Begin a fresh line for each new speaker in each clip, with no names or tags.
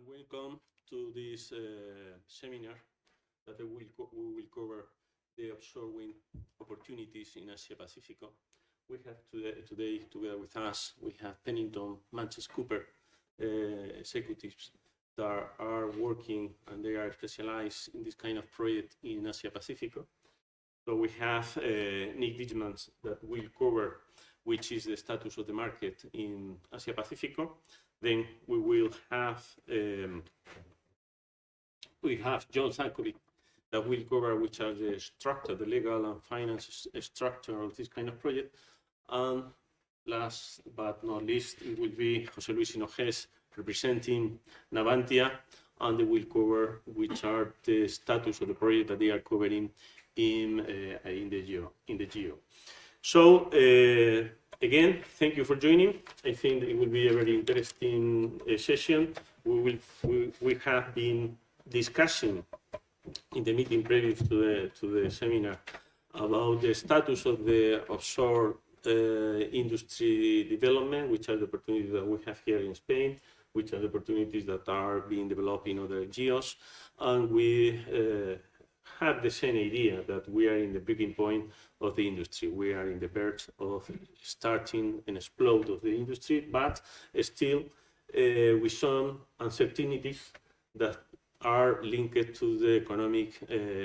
welcome to this seminar that we will cover the offshore wind opportunities in Asia Pacifico. We have today together with us, we have Pennington Manches Cooper executives that are working and they are specialized in this kind of project in Asia Pacifico. So we have Nick Dijmans that will cover which is the status of the market in Asia Pacifico. Then we will have John Sankovic that will cover which are the structure, the legal and finance structure of this kind of project. And last but not least, it will be José Luis Hinojosa representing Navantia, and they will cover which are the status of the project that they are covering in the geo. So again, thank you for joining. I think it will be a very interesting session. We have been discussing in the meeting previous to the seminar about the status of the offshore industry development, which are the opportunities that we have here in Spain, which are the opportunities that are being developed in other geos, and we have the same idea that we are in the breaking point of the industry. We are in the verge of starting an explode of the industry, but still with some uncertainties that are linked to the economic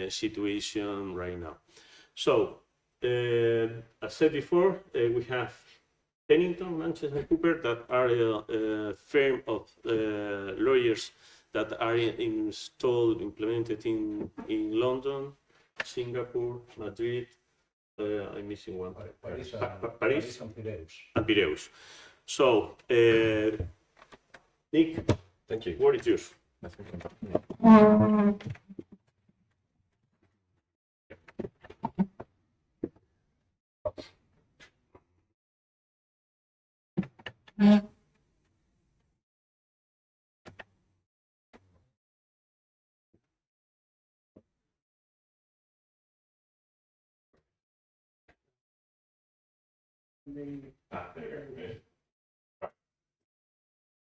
situation right now. So, as said before, we have Pennington Manches Cooper that are a firm of lawyers that are implemented in London, Singapore, Madrid, I'm missing one. Paris and Piraeus. So, Nick,
thank you.
What is yours?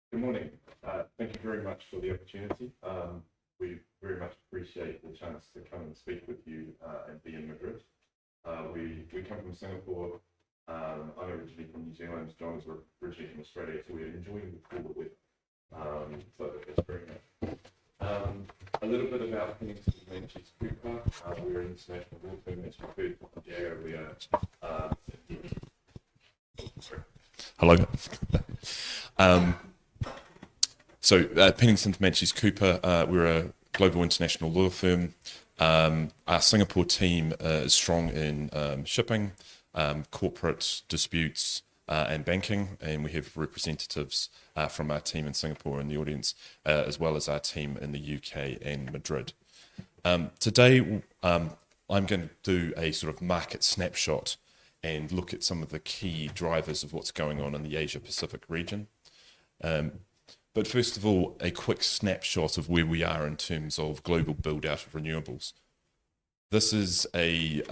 Good morning. Thank you very much for the opportunity. We very much appreciate the chance to come and speak with you and be in Madrid. We come from Singapore. I'm originally from New Zealand. John is originally from Australia, so we're enjoying the cooler weather. So that's very nice. A little bit about Pennington Manches Cooper. We're an international law firm, as you've heard from Diego. We are. Hello. So Pennington Manches Cooper, we're a global international law firm. Our Singapore team is strong in shipping, corporate disputes, and banking, and we have representatives from our team in Singapore in the audience, as well as our team in the UK and Madrid. Today, I'm going to do a sort of market snapshot and look at some of the key drivers of what's going on in the Asia Pacific region. But first of all, a quick snapshot of where we are in terms of global build-out of renewables. This is a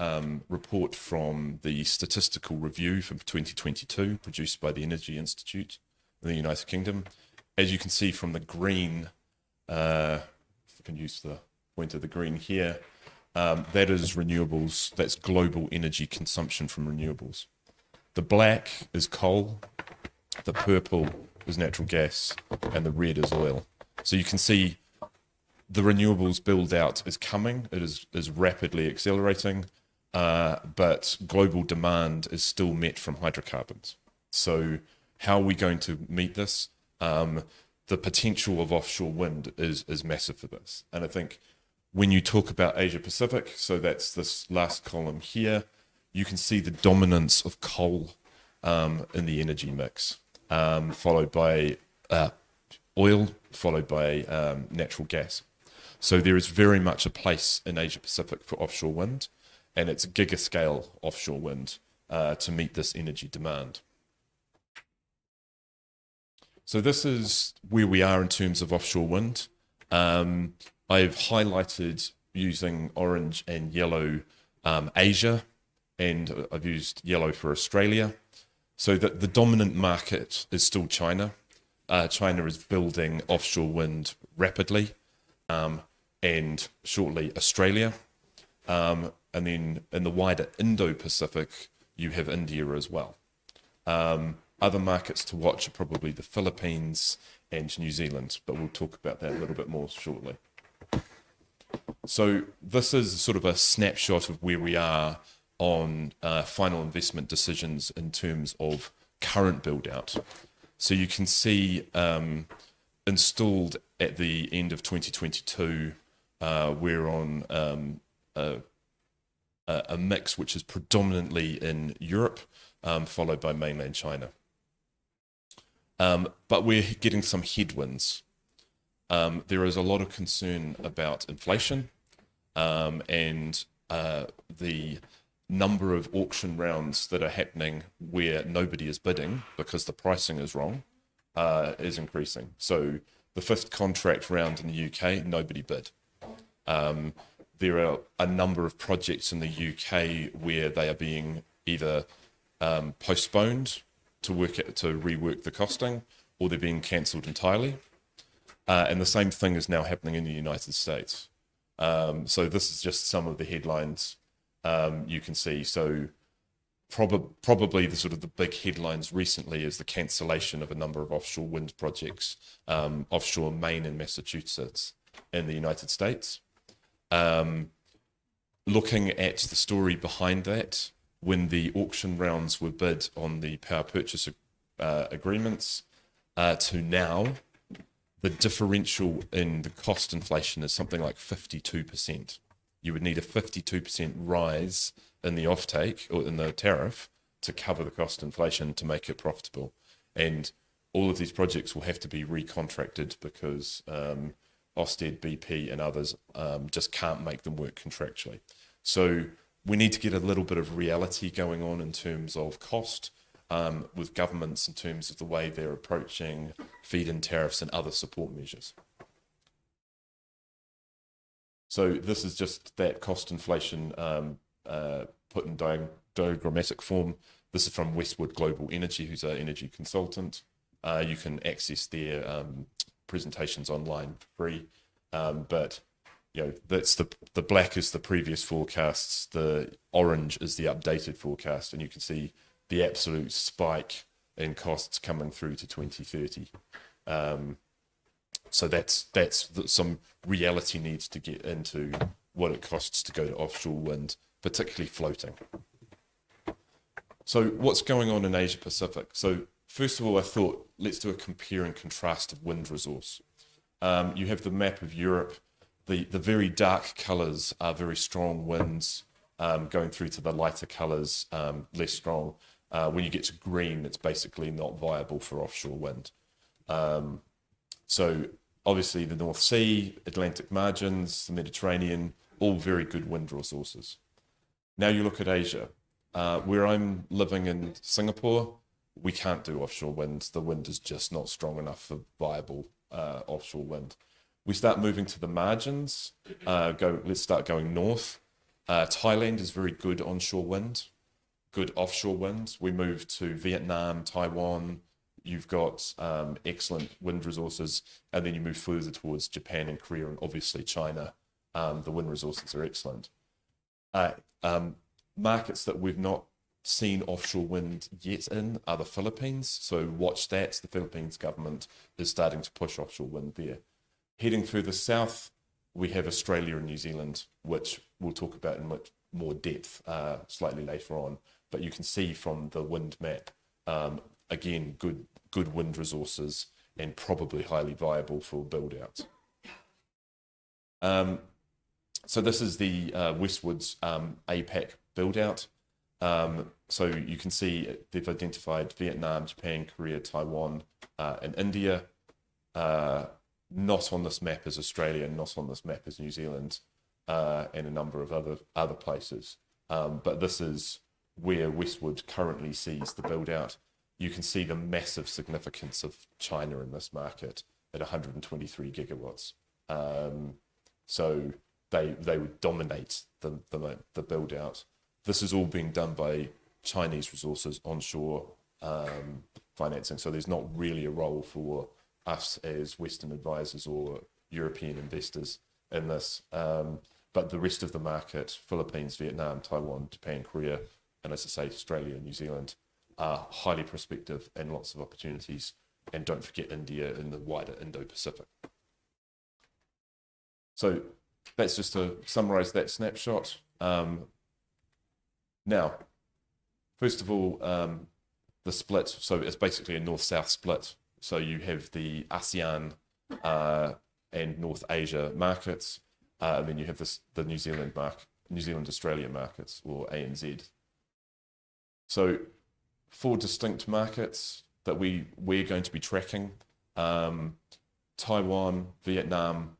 report from the Statistical Review from 2022, produced by the Energy Institute in the United Kingdom. As you can see from the green, if I can use the pointer, the green here, that is renewables, that's global energy consumption from renewables. The black is coal, the purple is natural gas, and the red is oil. So you can see the renewables build out is coming, it is rapidly accelerating, but global demand is still met from hydrocarbons. So how are we going to meet this? The potential of offshore wind is massive for this. And I think when you talk about Asia Pacific, so that's this last column here, you can see the dominance of coal in the energy mix, followed by oil, followed by natural gas. So there is very much a place in Asia Pacific for offshore wind, and it's gigascale offshore wind to meet this energy demand. So this is where we are in terms of offshore wind. I've highlighted using orange and yellow Asia, and I've used yellow for Australia. So that the dominant market is still China. China is building offshore wind rapidly, and shortly Australia. And then in the wider Indo-Pacific, you have India as well. Other markets to watch are probably the Philippines and New Zealand, but we'll talk about that a little bit more shortly. So this is sort of a snapshot of where we are on final investment decisions in terms of current build out. So you can see installed at the end of 2022, we're on a mix which is predominantly in Europe, followed by mainland China. But we're getting some headwinds. There is a lot of concern about inflation, and the number of auction rounds that are happening where nobody is bidding because the pricing is wrong is increasing. So the fifth contract round in the UK, nobody bid. There are a number of projects in the UK where they are being either postponed to rework the costing, or they're being cancelled entirely. And the same thing is now happening in the United States. So this is just some of the headlines you can see. So probably the sort of the big headlines recently is the cancellation of a number of offshore wind projects, offshore Maine and Massachusetts in the United States. Looking at the story behind that, when the auction rounds were bid on the power purchase agreements to now, the differential in the cost inflation is something like 52%. You would need a 52% rise in the offtake or in the tariff to cover the cost inflation to make it profitable. And all of these projects will have to be recontracted because Ørsted, BP and others just can't make them work contractually. So we need to get a little bit of reality going on in terms of cost with governments in terms of the way they're approaching feed-in tariffs and other support measures. So this is just that cost inflation put in diagrammatic form. This is from Westwood Global Energy, who's an energy consultant. You can access their presentations online for free, but you know, that's the black is the previous forecasts, the orange is the updated forecast, and you can see the absolute spike in costs coming through to 2030. So that's some reality needs to get into what it costs to go to offshore wind, particularly floating. So what's going on in Asia Pacific? So first of all, I thought let's do a compare and contrast of wind resource. You have the map of Europe. The very dark colours are very strong winds, going through to the lighter colours, less strong. When you get to green, it's basically not viable for offshore wind. So obviously the North Sea, Atlantic margins, the Mediterranean, all very good wind resources. Now you look at Asia. Where I'm living in Singapore, we can't do offshore wind. The wind is just not strong enough for viable offshore wind. We start moving to the margins. Let's start going north. Thailand is very good onshore wind, good offshore wind. We move to Vietnam, Taiwan. You've got excellent wind resources, and then you move further towards Japan and Korea, and obviously China. The wind resources are excellent. Markets that we've not seen offshore wind yet in are the Philippines. So watch that. The Philippines government is starting to push offshore wind there. Heading further south, we have Australia and New Zealand, which we'll talk about in much more depth slightly later on. But you can see from the wind map, again, good wind resources and probably highly viable for build-outs. So this is the Westwood's APAC build-out. So you can see they've identified Vietnam, Japan, Korea, Taiwan, and India. Not on this map is Australia, not on this map is New Zealand, and a number of other places. But this is where Westwood currently sees the build-out. You can see the massive significance of China in this market at 123 gigawatts. So they would dominate the build-out. This is all being done by Chinese resources onshore financing. So there's not really a role for us as Western advisors or European investors in this. But the rest of the market, Philippines, Vietnam, Taiwan, Japan, Korea, and as I say, Australia and New Zealand, are highly prospective and lots of opportunities. And don't forget India in the wider Indo-Pacific. So that's just to summarize that snapshot. Now, first of all, the split. So it's basically a north-south split. So you have the ASEAN and North Asia markets, and then you have the New Zealand Australia markets, or ANZ. So 4 distinct markets that we're going to be tracking: Taiwan, Vietnam.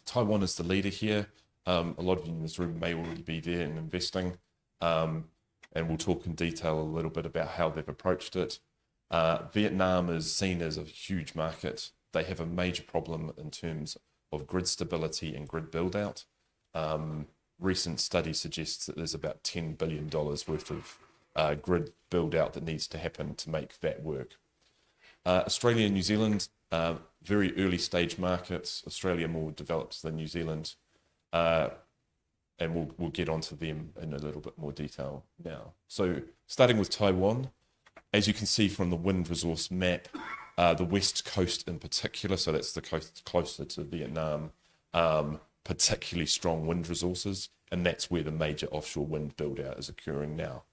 Taiwan is the leader here. A lot of you in this room may already be there and investing, and we'll talk in detail a little bit about how they've approached it. Vietnam is seen as a huge market. They have a major problem in terms of grid stability and grid build-out. Recent study suggests that there's about $10 billion worth of grid build-out that needs to happen to make that work. Australia and New Zealand, very early stage markets. Australia more developed than New Zealand, and we'll get onto them in a little bit more detail now. So starting with Taiwan, as you can see from the wind resource map, the west coast in particular, so that's the coast closer to Vietnam, particularly strong wind resources, and that's where the major offshore wind build-out is occurring now.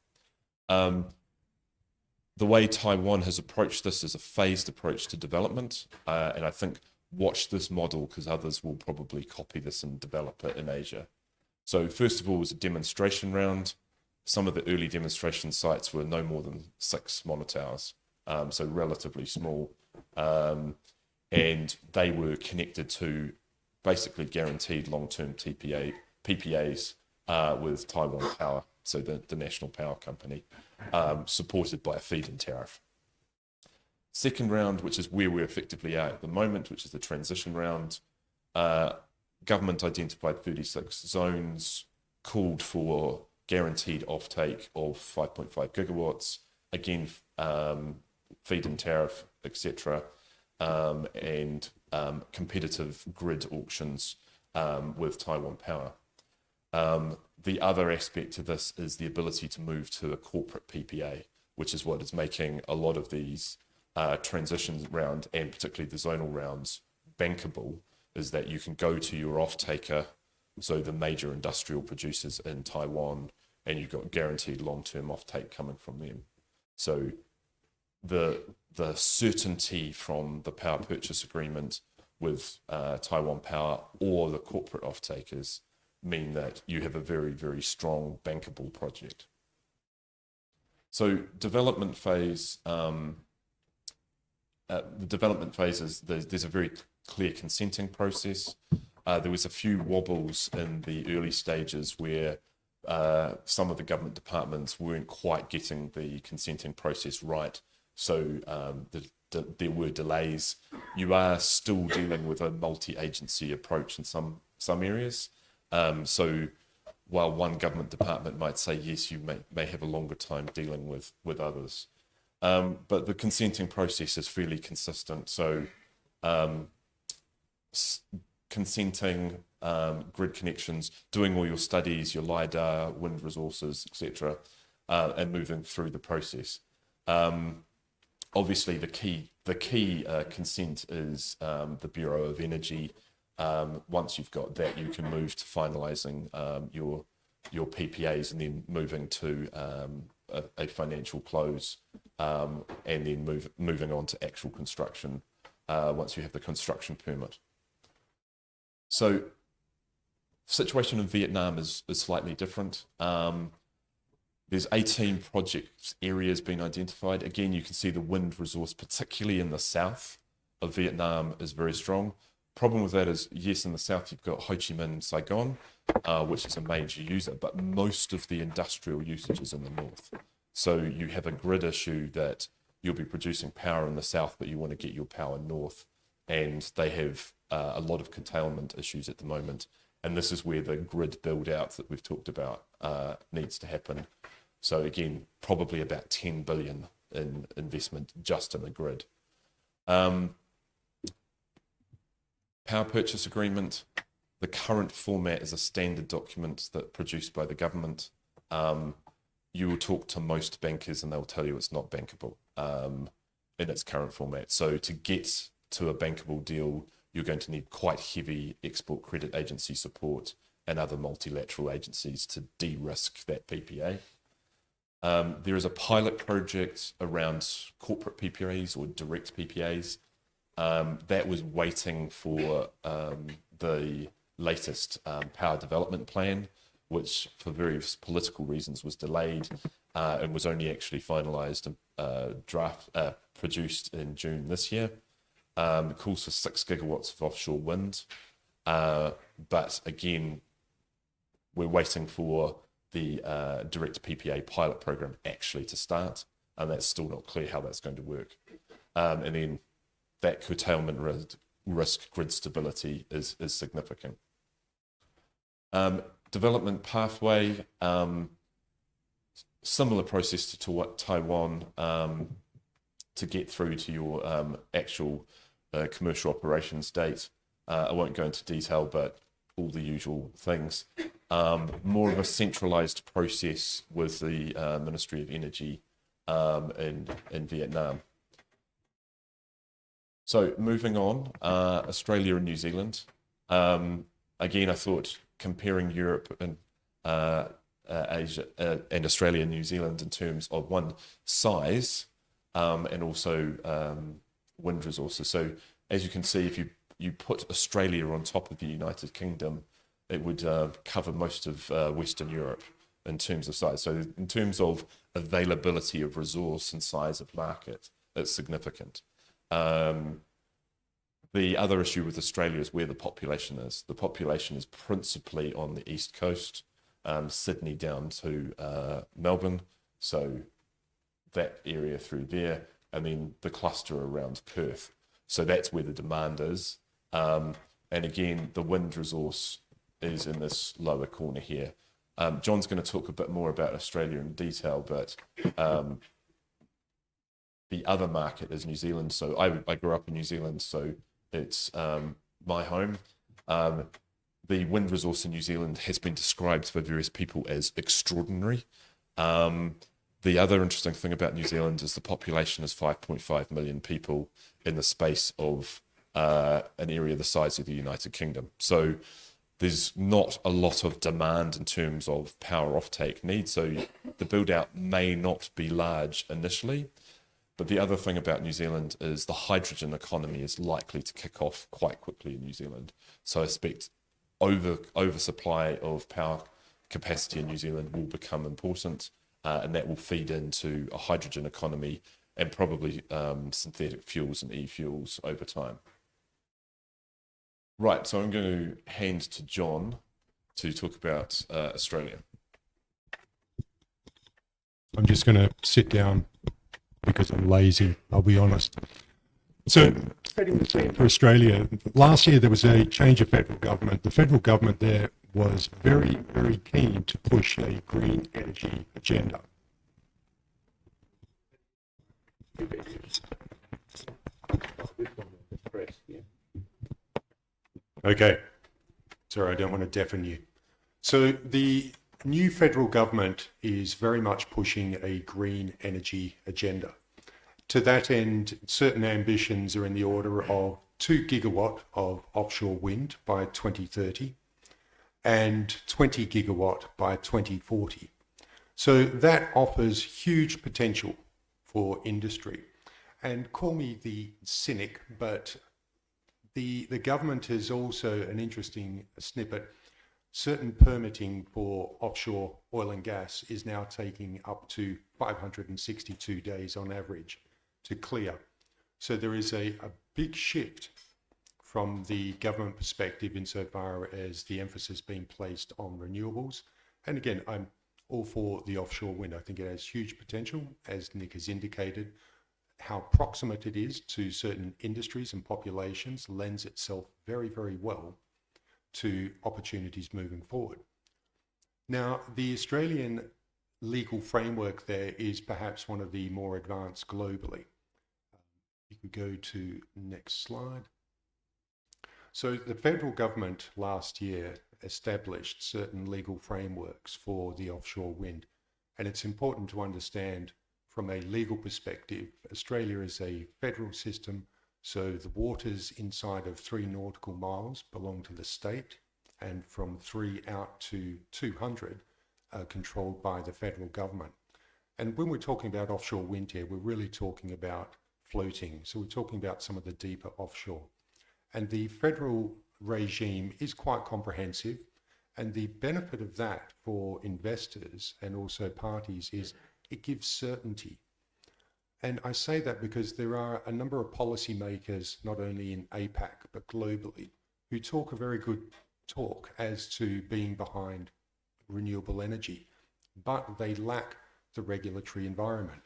The way Taiwan has approached this is a phased approach to development, and I think watch this model because others will probably copy this and develop it in Asia. So first of all was a demonstration round. Some of the early demonstration sites were no more than 6 monotowers, so relatively small, and they were connected to basically guaranteed long-term PPAs with Taiwan Power, so the national power company, supported by a feed-in tariff. Second round, which is where we're effectively at the moment, which is the transition round, government identified 36 zones, called for guaranteed offtake of 5.5 gigawatts, again, feed-in tariff, etc., and competitive grid auctions with Taiwan Power. The other aspect to this is the ability to move to a corporate PPA, which is what is making a lot of these transitions round, and particularly the zonal rounds, bankable, is that you can go to your off-taker, so the major industrial producers in Taiwan, and you've got guaranteed long-term off-take coming from them. So the certainty from the power purchase agreement with Taiwan Power or the corporate off-takers mean that you have a very, very strong bankable project. So development phase, the development phase is there's a very clear consenting process. There was a few wobbles in the early stages where some of the government departments weren't quite getting the consenting process right. So there were delays. You are still dealing with a multi-agency approach in some areas. So while one government department might say yes, you may have a longer time dealing with others. But the consenting process is fairly consistent. So consenting, grid connections, doing all your studies, your LiDAR, wind resources, etc., and moving through the process. Obviously, the key consent is the Bureau of Energy. Once you've got that, you can move to finalising your PPAs and then moving to a financial close, and then moving on to actual construction once you have the construction permit. So, situation in Vietnam is slightly different. There's 18 project areas being identified. Again, you can see the wind resource, particularly in the south of Vietnam, is very strong. Problem with that is, yes, in the south you've got Ho Chi Minh, Saigon, which is a major user, but most of the industrial usage is in the north. So you have a grid issue that you'll be producing power in the south, but you want to get your power north, and they have a lot of curtailment issues at the moment. And this is where the grid build-out that we've talked about needs to happen. So again, probably about 10 billion in investment just in the grid. Power purchase agreement, the current format is a standard document that produced by the government. You will talk to most bankers and they'll tell you it's not bankable in its current format. So to get to a bankable deal, you're going to need quite heavy export credit agency support and other multilateral agencies to de-risk that PPA. There is a pilot project around corporate PPAs or direct PPAs that was waiting for the latest power development plan, which for various political reasons was delayed and was only actually finalised and produced in June this year. It calls for 6 gigawatts of offshore wind. But again, we're waiting for the direct PPA pilot program actually to start, and that's still not clear how that's going to work. And then that curtailment risk grid stability is significant. Development pathway, similar process to Taiwan to get through to your actual commercial operations date. I won't go into detail, but all the usual things. More of a centralized process with the Ministry of Energy in Vietnam. So moving on, Australia and New Zealand. Again, I thought comparing Europe and Asia and Australia and New Zealand in terms of one, size, and also wind resources. So as you can see, if you put Australia on top of the United Kingdom, it would cover most of Western Europe in terms of size. So in terms of availability of resource and size of market, it's significant. The other issue with Australia is where the population is. The population is principally on the east coast, Sydney down to Melbourne, so that area through there, and then the cluster around Perth. So that's where the demand is. And again, the wind resource is in this lower corner here. John's going to talk a bit more about Australia in detail, but the other market is New Zealand. So I grew up in New Zealand, so it's my home. The wind resource in New Zealand has been described by various people as extraordinary. The other interesting thing about New Zealand is the population is 5.5 million people in the space of an area the size of the United Kingdom. So there's not a lot of demand in terms of power offtake needs. So the build out may not be large initially. But the other thing about New Zealand is the hydrogen economy is likely to kick off quite quickly in New Zealand. So I expect oversupply of power capacity in New Zealand will become important, and that will feed into a hydrogen economy and probably synthetic fuels and e-fuels over time. Right, so I'm going to hand to John to talk about Australia.
I'm just going to sit down because I'm lazy, I'll be honest. So, setting the scene for Australia, last year there was a change of federal government. The federal government there was very, very keen to push a green energy agenda. Okay, sorry, I don't want to deafen you. So the new federal government is very much pushing a green energy agenda. To that end, certain ambitions are in the order of 2 gigawatt of offshore wind by 2030 and 20 gigawatt by 2040. So that offers huge potential for industry. And call me the cynic, but the government is also an interesting snippet. Certain permitting for offshore oil and gas is now taking up to 562 days on average to clear. So there is a big shift from the government perspective insofar as the emphasis being placed on renewables. And again, I'm all for the offshore wind. I think it has huge potential, as Nick has indicated. How proximate it is to certain industries and populations lends itself very, very well to opportunities moving forward. Now, the Australian legal framework there is perhaps one of the more advanced globally. You could go to next slide. So the federal government last year established certain legal frameworks for the offshore wind. And it's important to understand from a legal perspective, Australia is a federal system, so the waters inside of 3 nautical miles belong to the state, and from 3 out to 200 are controlled by the federal government. And when we're talking about offshore wind here, we're really talking about floating. So we're talking about some of the deeper offshore. And the federal regime is quite comprehensive. And the benefit of that for investors and also parties is it gives certainty. And I say that because there are a number of policymakers, not only in APAC, but globally, who talk a very good talk as to being behind renewable energy, but they lack the regulatory environment.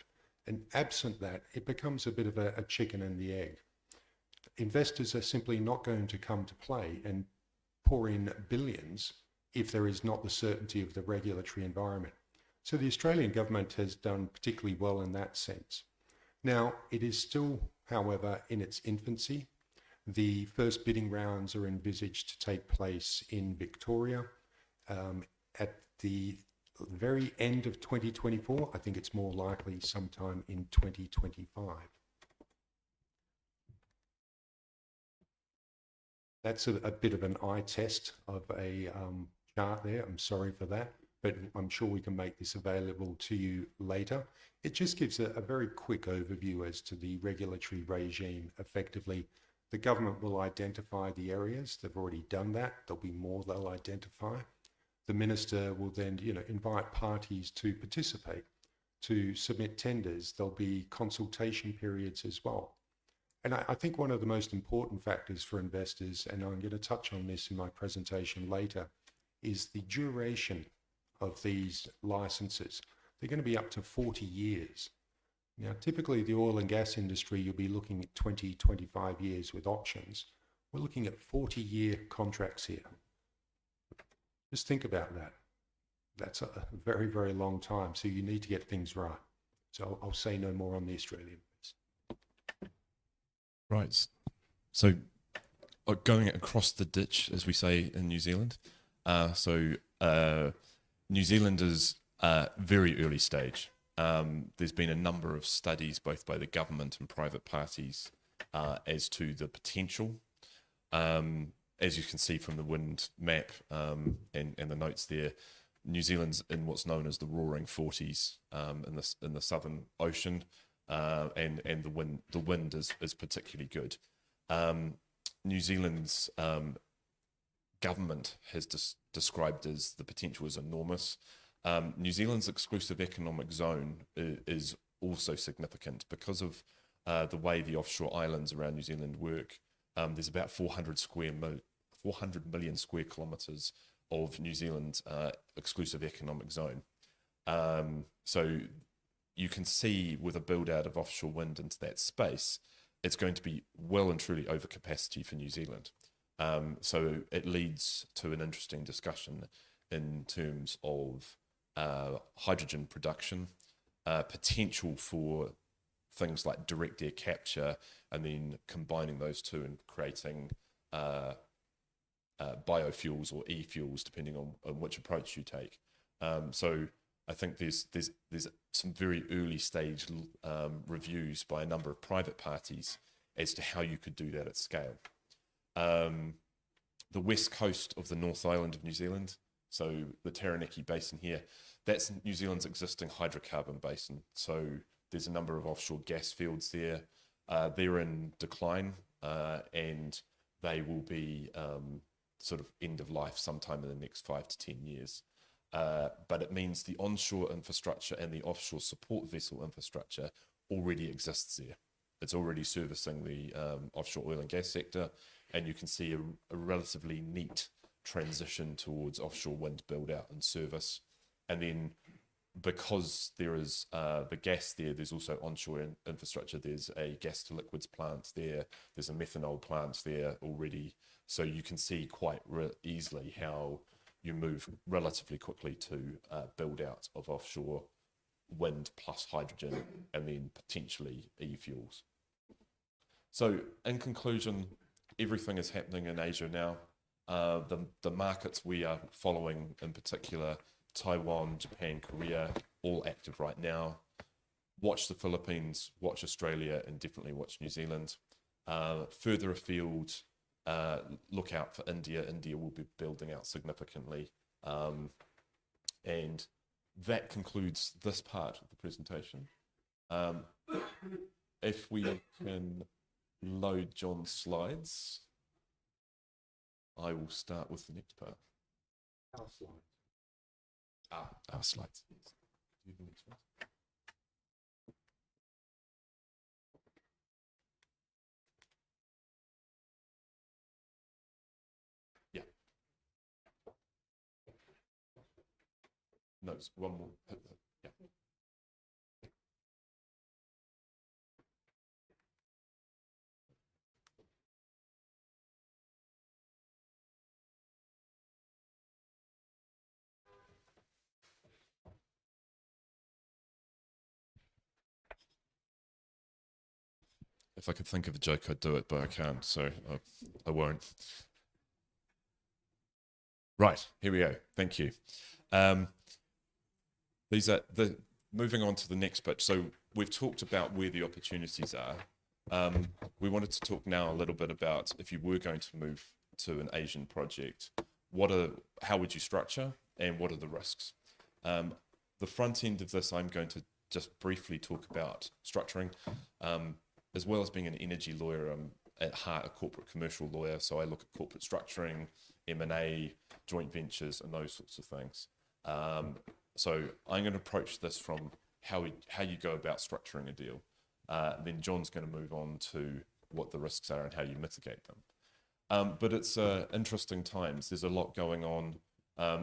And absent that, it becomes a bit of a chicken and the egg. Investors are simply not going to come to play and pour in billions if there is not the certainty of the regulatory environment. So the Australian government has done particularly well in that sense. Now, it is still, however, in its infancy. The first bidding rounds are envisaged to take place in Victoria at the very end of 2024. I think it's more likely sometime in 2025. That's a bit of an eye test of a chart there. I'm sorry for that, but I'm sure we can make this available to you later. It just gives a very quick overview as to the regulatory regime. Effectively, the government will identify the areas. They've already done that. There'll be more they'll identify. The minister will then, invite parties to participate, to submit tenders. There'll be consultation periods as well. And I think one of the most important factors for investors, and I'm going to touch on this in my presentation later, is the duration of these licenses. They're going to be up to 40 years. Now, typically the oil and gas industry, you'll be looking at 20, 25 years with options. We're looking at 40-year contracts here. Just think about that. That's a very, very long time. So you need to get things right. So I'll say no more on the Australian piece.
Right. So going across the ditch, as we say in New Zealand. New Zealand is very early stage. There's been a number of studies, both by the government and private parties, as to the potential. As you can see from the wind map and the notes there, New Zealand's in what's known as the Roaring 40s in the Southern Ocean, and the wind is particularly good. New Zealand's government has described as the potential is enormous. New Zealand's exclusive economic zone is also significant because of the way the offshore islands around New Zealand work. There's about 400 million square kilometres of New Zealand's exclusive economic zone. So you can see with a build out of offshore wind into that space, it's going to be well and truly over capacity for New Zealand. So it leads to an interesting discussion in terms of hydrogen production, potential for things like direct air capture, and then combining those two and creating biofuels or e-fuels, depending on which approach you take. So I think there's some very early stage reviews by a number of private parties as to how you could do that at scale. The west coast of the North Island of New Zealand, so the Taranaki Basin here, that's New Zealand's existing hydrocarbon basin. So there's a number of offshore gas fields there. They're in decline and they will be sort of end of life sometime in the next 5 to 10 years. But it means the onshore infrastructure and the offshore support vessel infrastructure already exists there. It's already servicing the offshore oil and gas sector, and you can see a relatively neat transition towards offshore wind build out and service. And then because there is the gas there, there's also onshore infrastructure. There's a gas to liquids plant there. There's a methanol plant there already. So you can see quite easily how you move relatively quickly to build out of offshore wind plus hydrogen and then potentially e-fuels. So in conclusion, everything is happening in Asia now. The markets we are following, in particular, Taiwan, Japan, Korea, all active right now. Watch the Philippines, watch Australia, and definitely watch New Zealand. Further afield, look out for India. India will be building out significantly. And that concludes this part of the presentation. If we can load John's slides, I will start with the next part.
Our slide.
Our slides. Yes. Do the next one. Yeah. No, it's one more. Yeah. If I could think of a joke, I'd do it, but I can't, so I won't. Right, here we go. Thank you. These are moving on to the next bit. So we've talked about where the opportunities are. We wanted to talk now a little bit about if you were going to move to an Asian project, how would you structure and what are the risks? The front end of this, I'm going to just briefly talk about structuring. As well as being an energy lawyer, I'm at heart a corporate commercial lawyer, so I look at corporate structuring, M&A, joint ventures, and those sorts of things. So I'm going to approach this from how you go about structuring a deal. Then John's going to move on to what the risks are and how you mitigate them. But it's interesting times. There's a lot going on.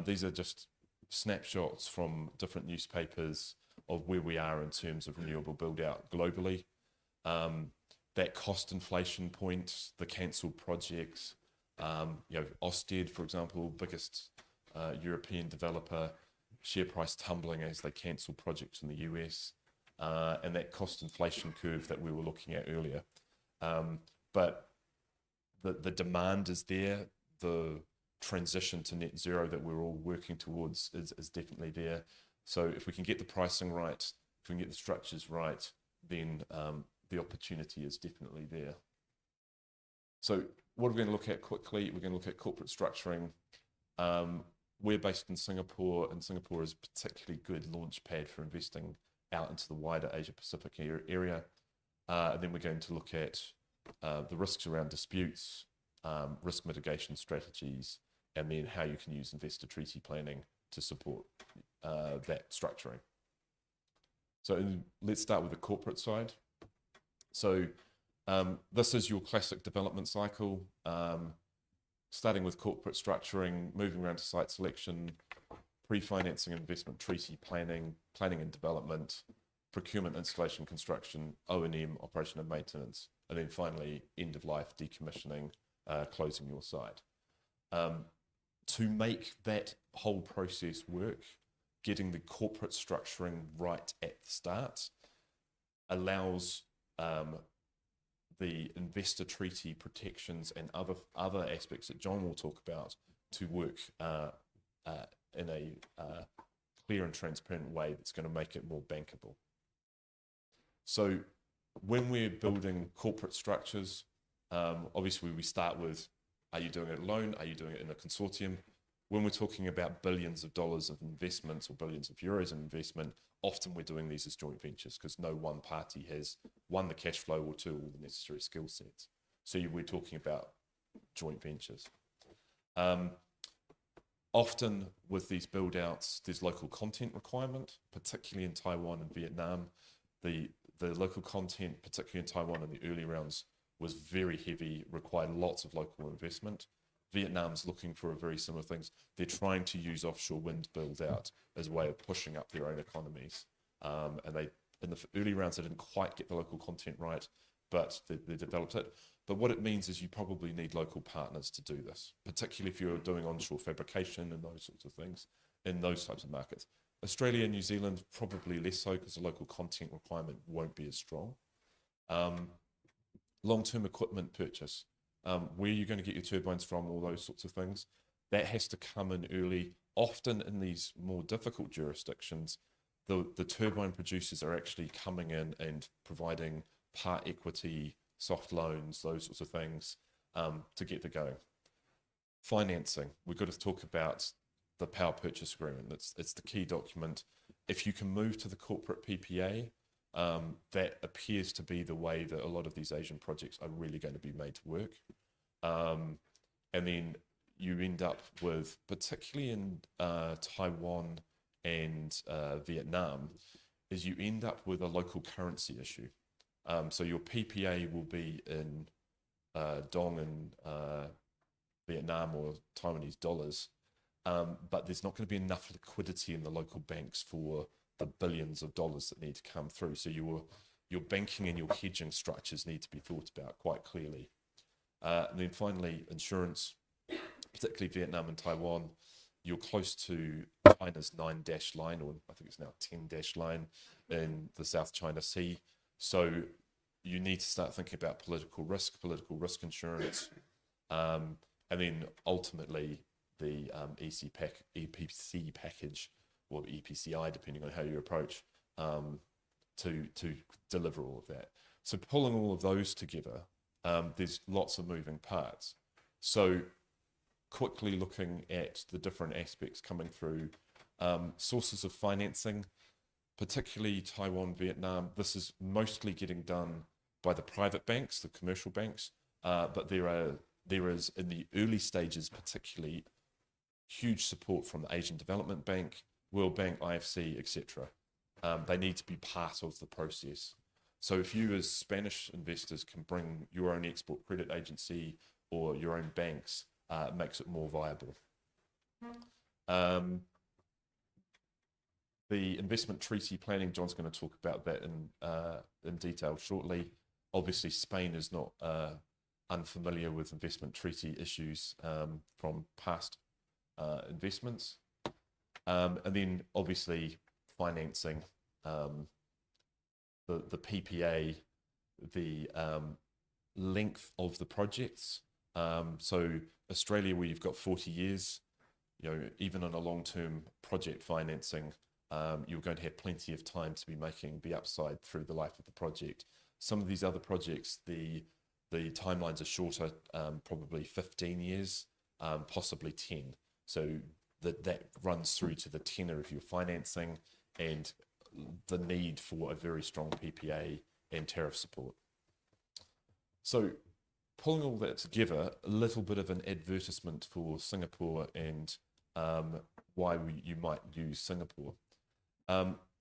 These are just snapshots from different newspapers of where we are in terms of renewable build out globally. That cost inflation point, the cancelled projects, Ørsted, for example, biggest European developer, share price tumbling as they cancel projects in the US, and that cost inflation curve that we were looking at earlier. But the demand is there. The transition to net zero that we're all working towards is definitely there. So if we can get the pricing right, if we can get the structures right, then the opportunity is definitely there. So what are we going to look at quickly? We're going to look at corporate structuring. We're based in Singapore, and Singapore is a particularly good launch pad for investing out into the wider Asia-Pacific area. And then we're going to look at the risks around disputes, risk mitigation strategies, and then how you can use investor treaty planning to support that structuring. So let's start with the corporate side. So this is your classic development cycle, starting with corporate structuring, moving around to site selection, pre-financing, investment treaty planning, planning and development, procurement, installation, construction, O&M, operation and maintenance, and then finally end of life, decommissioning, closing your site. To make that whole process work, getting the corporate structuring right at the start allows the investor treaty protections and other aspects that John will talk about to work in a clear and transparent way that's going to make it more bankable. So when we're building corporate structures, obviously we start with, are you doing it alone? Are you doing it in a consortium? When we're talking about billions of dollars of investments or billions of euros of investment, often we're doing these as joint ventures because no one party has, one, the cash flow, or two, all the necessary skill sets. So we're talking about joint ventures. Often with these build outs, there's local content requirement, particularly in Taiwan and Vietnam. The local content, particularly in Taiwan in the early rounds, was very heavy, required lots of local investment. Vietnam's looking for a very similar things. They're trying to use offshore wind build out as a way of pushing up their own economies. And they, in the early rounds, they didn't quite get the local content right, but they developed it. But what it means is you probably need local partners to do this, particularly if you're doing onshore fabrication and those sorts of things in those types of markets. Australia and New Zealand, probably less so because the local content requirement won't be as strong. Long-term equipment purchase. where you're going to get your turbines from, all those sorts of things. That has to come in early. Often in these more difficult jurisdictions, the turbine producers are actually coming in and providing part equity, soft loans, those sorts of things to get the go. Financing, we've got to talk about the power purchase agreement. It's the key document. If you can move to the corporate PPA, that appears to be the way that a lot of these Asian projects are really going to be made to work. And then you end up with, particularly in Taiwan and Vietnam, is you end up with a local currency issue. So your PPA will be in dong and Vietnam or Taiwanese dollars, but there's not going to be enough liquidity in the local banks for the billions of dollars that need to come through. So your banking and your hedging structures need to be thought about quite clearly. And then finally, insurance, particularly Vietnam and Taiwan. You're close to China's 9-dash line, or I think it's now 10-dash line in the South China Sea. So you need to start thinking about political risk insurance, and then ultimately the EPC package, or EPCI, depending on how you approach, to deliver all of that. So pulling all of those together, there's lots of moving parts. So quickly looking at the different aspects coming through, sources of financing, particularly Taiwan, Vietnam, this is mostly getting done by the private banks, the commercial banks, but there is, in the early stages particularly, huge support from the Asian Development Bank, World Bank, IFC, etc. They need to be part of the process. So if you as Spanish investors can bring your own export credit agency or your own banks, it makes it more viable. The investment treaty planning, John's going to talk about that in detail shortly. Obviously, Spain is not unfamiliar with investment treaty issues from past investments. And then obviously financing, the PPA, the length of the projects. So Australia, where you've got 40 years, even on a long-term project financing, you're going to have plenty of time to be making the upside through the life of the project. Some of these other projects, the timelines are shorter, probably 15 years, possibly 10. So that runs through to the tenor of your financing and the need for a very strong PPA and tariff support. So pulling all that together, a little bit of an advertisement for Singapore and why you might use Singapore.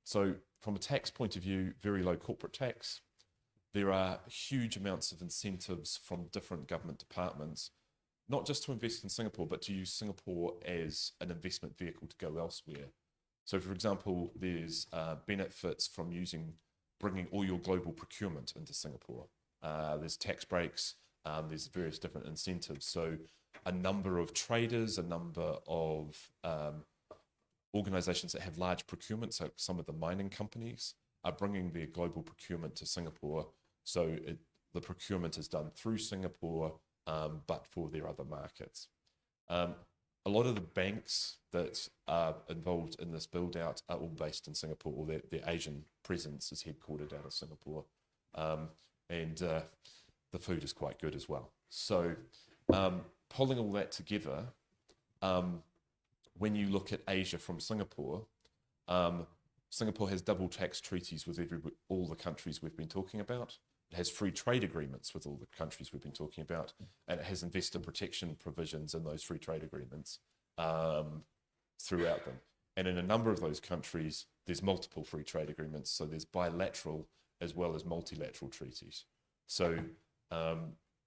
So from a tax point of view, very low corporate tax. There are huge amounts of incentives from different government departments, not just to invest in Singapore, but to use Singapore as an investment vehicle to go elsewhere. So for example, there's benefits from bringing all your global procurement into Singapore. There's tax breaks, there's various different incentives. So a number of traders, a number of organizations that have large procurements, like some of the mining companies, are bringing their global procurement to Singapore. So the procurement is done through Singapore, but for their other markets. A lot of the banks that are involved in this build out are all based in Singapore, or their Asian presence is headquartered out of Singapore. And the food is quite good as well. So pulling all that together, when you look at Asia from Singapore, Singapore has double tax treaties with all the countries we've been talking about. It has free trade agreements with all the countries we've been talking about, and it has investor protection provisions in those free trade agreements throughout them. And in a number of those countries, there's multiple free trade agreements. So there's bilateral as well as multilateral treaties. So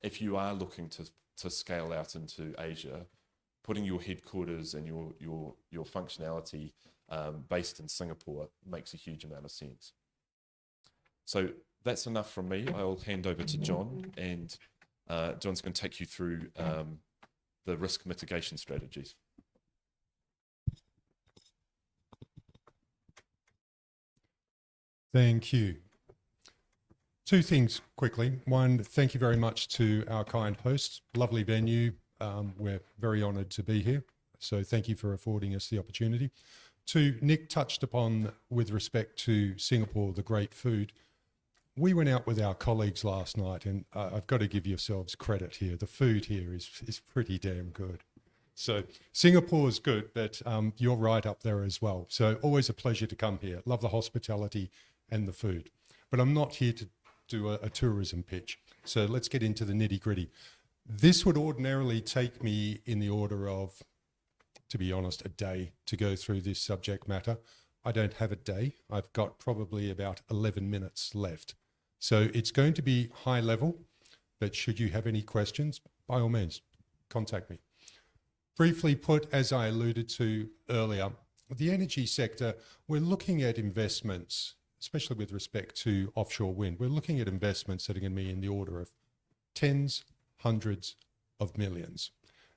if you are looking to scale out into Asia, putting your headquarters and your functionality based in Singapore makes a huge amount of sense. So that's enough from me. I'll hand over to John, and John's going to take you through the risk mitigation strategies.
Thank you.
Two things quickly. One, thank you very much to our kind hosts. Lovely venue. We're very honoured to be here. So thank you for affording us the opportunity. Two, Nick touched upon, with respect to Singapore, the great food. We went out with our colleagues last night, and I've got to give yourselves credit here. The food here is pretty damn good. So Singapore is good, but you're right up there as well. So always a pleasure to come here. Love the hospitality and the food. But I'm not here to do a tourism pitch. So let's get into the nitty gritty. This would ordinarily take me in the order of, to be honest, a day to go through this subject matter. I don't have a day. I've got probably about 11 minutes left. So it's going to be high level, but should you have any questions, by all means, contact me. Briefly put, as I alluded to earlier, the energy sector, we're looking at investments, especially with respect to offshore wind. We're looking at investments that are going to be in the order of tens, hundreds of millions.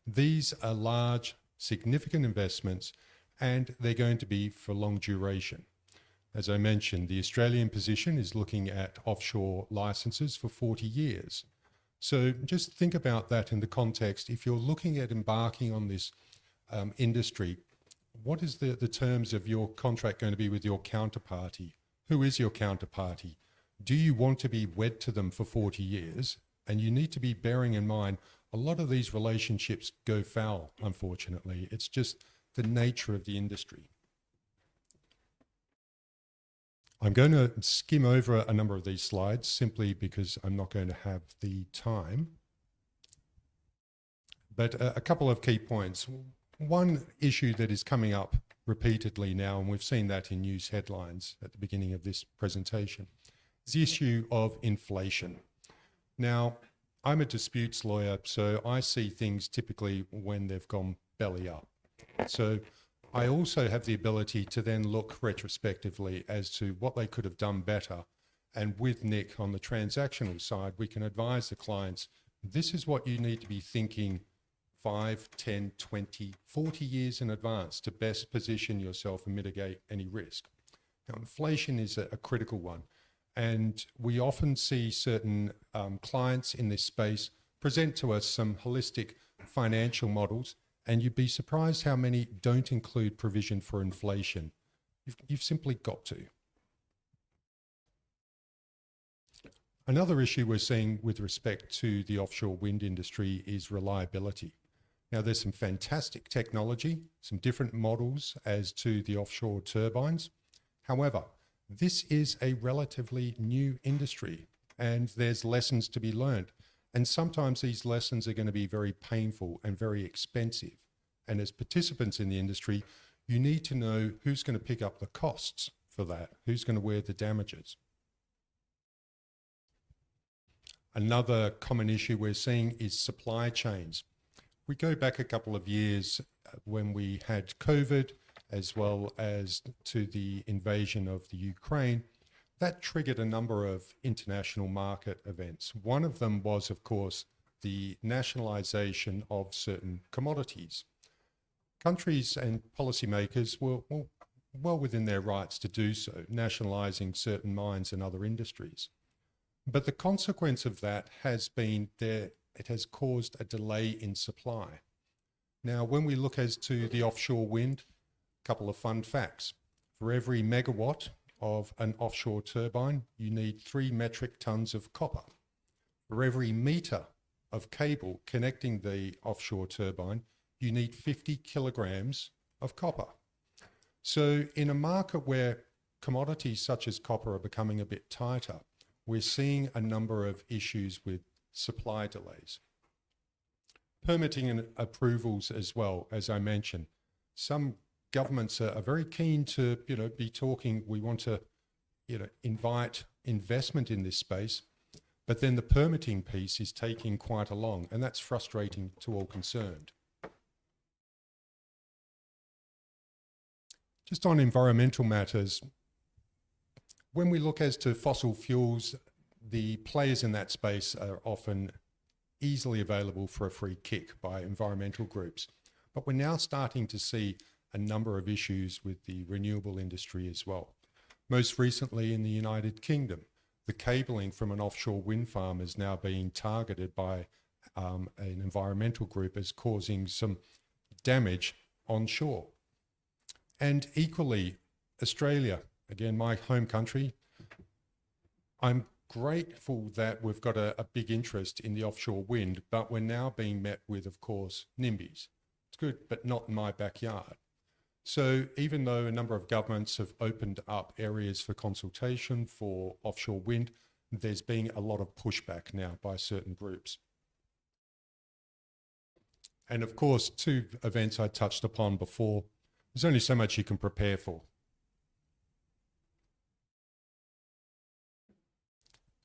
These are large, significant investments, and they're going to be for long duration. As I mentioned, the Australian position is looking at offshore licenses for 40 years. So just think about that in the context. If you're looking at embarking on this industry, what is the terms of your contract going to be with your counterparty? Who is your counterparty? Do you want to be wed to them for 40 years? And you need to be bearing in mind, a lot of these relationships go foul, unfortunately. It's just the nature of the industry. I'm going to skim over a number of these slides simply because I'm not going to have the time. But a couple of key points. One issue that is coming up repeatedly now, and we've seen that in news headlines at the beginning of this presentation, is the issue of inflation. Now, I'm a disputes lawyer, so I see things typically when they've gone belly up. So I also have the ability to then look retrospectively as to what they could have done better. And with Nick on the transactional side, we can advise the clients, this is what you need to be thinking 5, 10, 20, 40 years in advance to best position yourself and mitigate any risk. Now, inflation is a critical one. And we often see certain clients in this space present to us some holistic financial models, and you'd be surprised how many don't include provision for inflation. You've simply got to. Another issue we're seeing with respect to the offshore wind industry is reliability. Now, there's some fantastic technology, some different models as to the offshore turbines. However, this is a relatively new industry, and there's lessons to be learned. And sometimes these lessons are going to be very painful and very expensive. And as participants in the industry, you need to know who's going to pick up the costs for that, who's going to wear the damages. Another common issue we're seeing is supply chains. We go back a couple of years when we had COVID, as well as to the invasion of the Ukraine. That triggered a number of international market events. One of them was, of course, the nationalization of certain commodities. Countries and policymakers were well within their rights to do so, nationalizing certain mines and other industries. But the consequence of that has been it has caused a delay in supply. Now, when we look as to the offshore wind, a couple of fun facts. For every megawatt of an offshore turbine, you need 3 metric tons of copper. For every meter of cable connecting the offshore turbine, you need 50 kilograms of copper. So in a market where commodities such as copper are becoming a bit tighter, we're seeing a number of issues with supply delays. Permitting and approvals as well, as I mentioned. Some governments are very keen to, be talking, we want to, invite investment in this space, but then the permitting piece is taking quite long, and that's frustrating to all concerned. Just on environmental matters, when we look as to fossil fuels, the players in that space are often easily available for a free kick by environmental groups. But we're now starting to see a number of issues with the renewable industry as well. Most recently in the United Kingdom, the cabling from an offshore wind farm is now being targeted by an environmental group as causing some damage onshore. And equally, Australia, again, my home country, I'm grateful that we've got a big interest in the offshore wind, but we're now being met with, of course, NIMBYs. It's good, but not in my backyard. So even though a number of governments have opened up areas for consultation for offshore wind, there's been a lot of pushback now by certain groups. And of course, two events I touched upon before, there's only so much you can prepare for.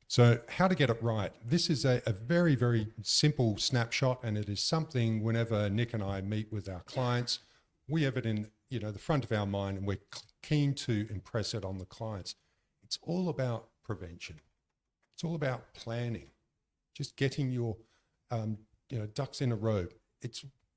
So how to get it right? This is a very, very simple snapshot, and it is something whenever Nick and I meet with our clients, we have it in the front of our mind, and we're keen to impress it on the clients. It's all about prevention. It's all about planning, just getting your ducks in a row.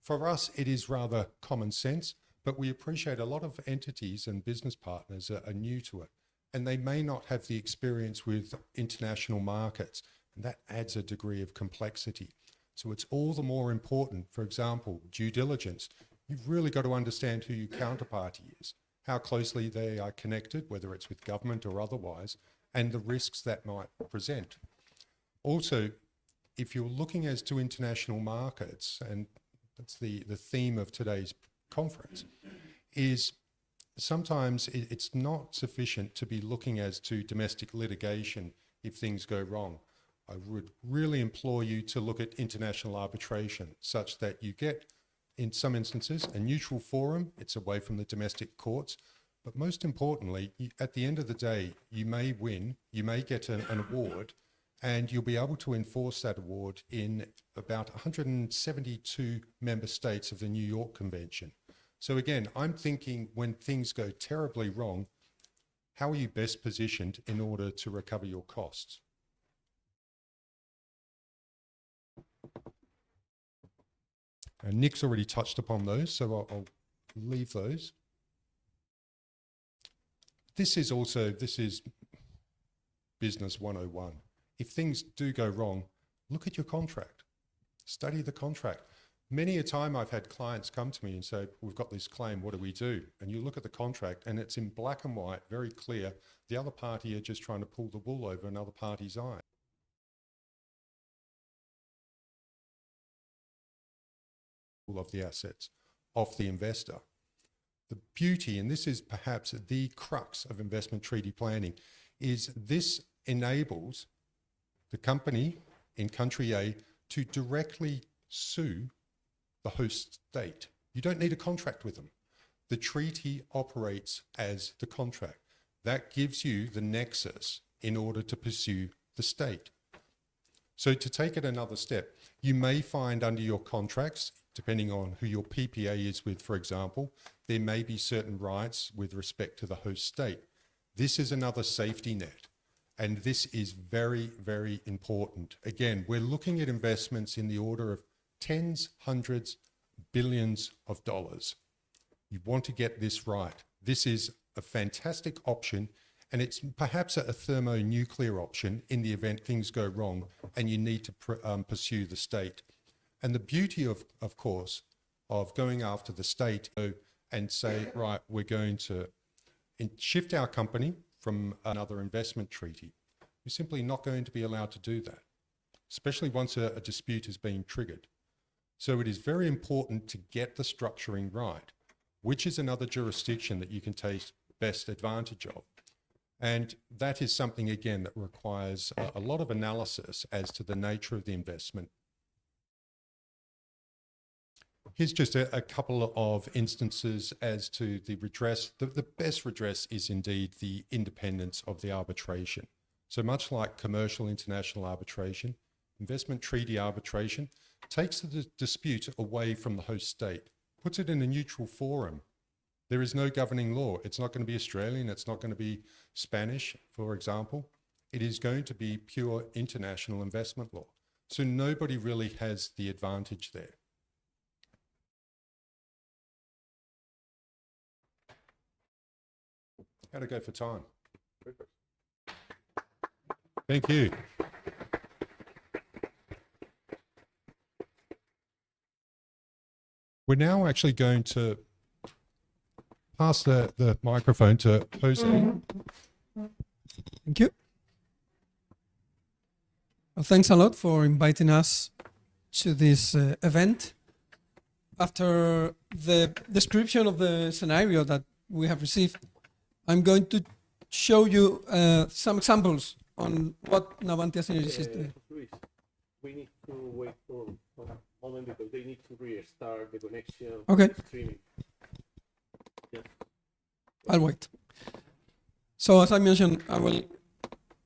For us, it is rather common sense, but we appreciate a lot of entities and business partners are new to it, and they may not have the experience with international markets, and that adds a degree of complexity. So it's all the more important. For example, due diligence. You've really got to understand who your counterparty is, how closely they are connected, whether it's with government or otherwise, and the risks that might present. Also, if you're looking as to international markets, and that's the theme of today's conference, is sometimes it's not sufficient to be looking as to domestic litigation if things go wrong. I would really implore you to look at international arbitration such that you get, in some instances, a neutral forum. It's away from the domestic courts. But most importantly, at the end of the day, you may win, you may get an award, and you'll be able to enforce that award in about 172 member states of the New York Convention. So again, I'm thinking when things go terribly wrong, how are you best positioned in order to recover your costs? And Nick's already touched upon those, so I'll leave those. This is business 101. If things do go wrong, look at your contract, study the contract. Many a time I've had clients come to me and say, we've got this claim, what do we do? And you look at the contract and it's in black and white, very clear. The other party are just trying to pull the wool over another party's eye. Of the assets of the investor. The beauty, and this is perhaps the crux of investment treaty planning, is this enables the company in country A to directly sue the host state. You don't need a contract with them. The treaty operates as the contract. That gives you the nexus in order to pursue the state. So to take it another step, you may find under your contracts, depending on who your PPA is with, for example, there may be certain rights with respect to the host state. This is another safety net, and this is very, very important. Again, we're looking at investments in the order of tens, hundreds, billions of dollars. You want to get this right. This is a fantastic option, and it's perhaps a thermonuclear option in the event things go wrong and you need to pursue the state. And the beauty, of course, of going after the state and say, right, we're going to shift our company from another investment treaty. You're simply not going to be allowed to do that, especially once a dispute has been triggered. So it is very important to get the structuring right, which is another jurisdiction that you can take best advantage of. And that is something, again, that requires a lot of analysis as to the nature of the investment. Here's just a couple of instances as to the redress. The best redress is indeed the independence of the arbitration. So much like commercial international arbitration, investment treaty arbitration takes the dispute away from the host state, puts it in a neutral forum. There is no governing law. It's not going to be Australian. It's not going to be Spanish, for example. It is going to be pure international investment law. So nobody really has the advantage there. How'd it go for time? Thank you. We're now actually going to pass the microphone to Jose.
Thank you. Well, thanks a lot for inviting us to this event. After the description of the scenario that we have received, I'm going to show you some examples on what Navantia Synergies is doing.
Luis, we need to wait for a moment because they need to restart the connection.
Okay.
Streaming. Yes.
I'll wait. So as I mentioned, I will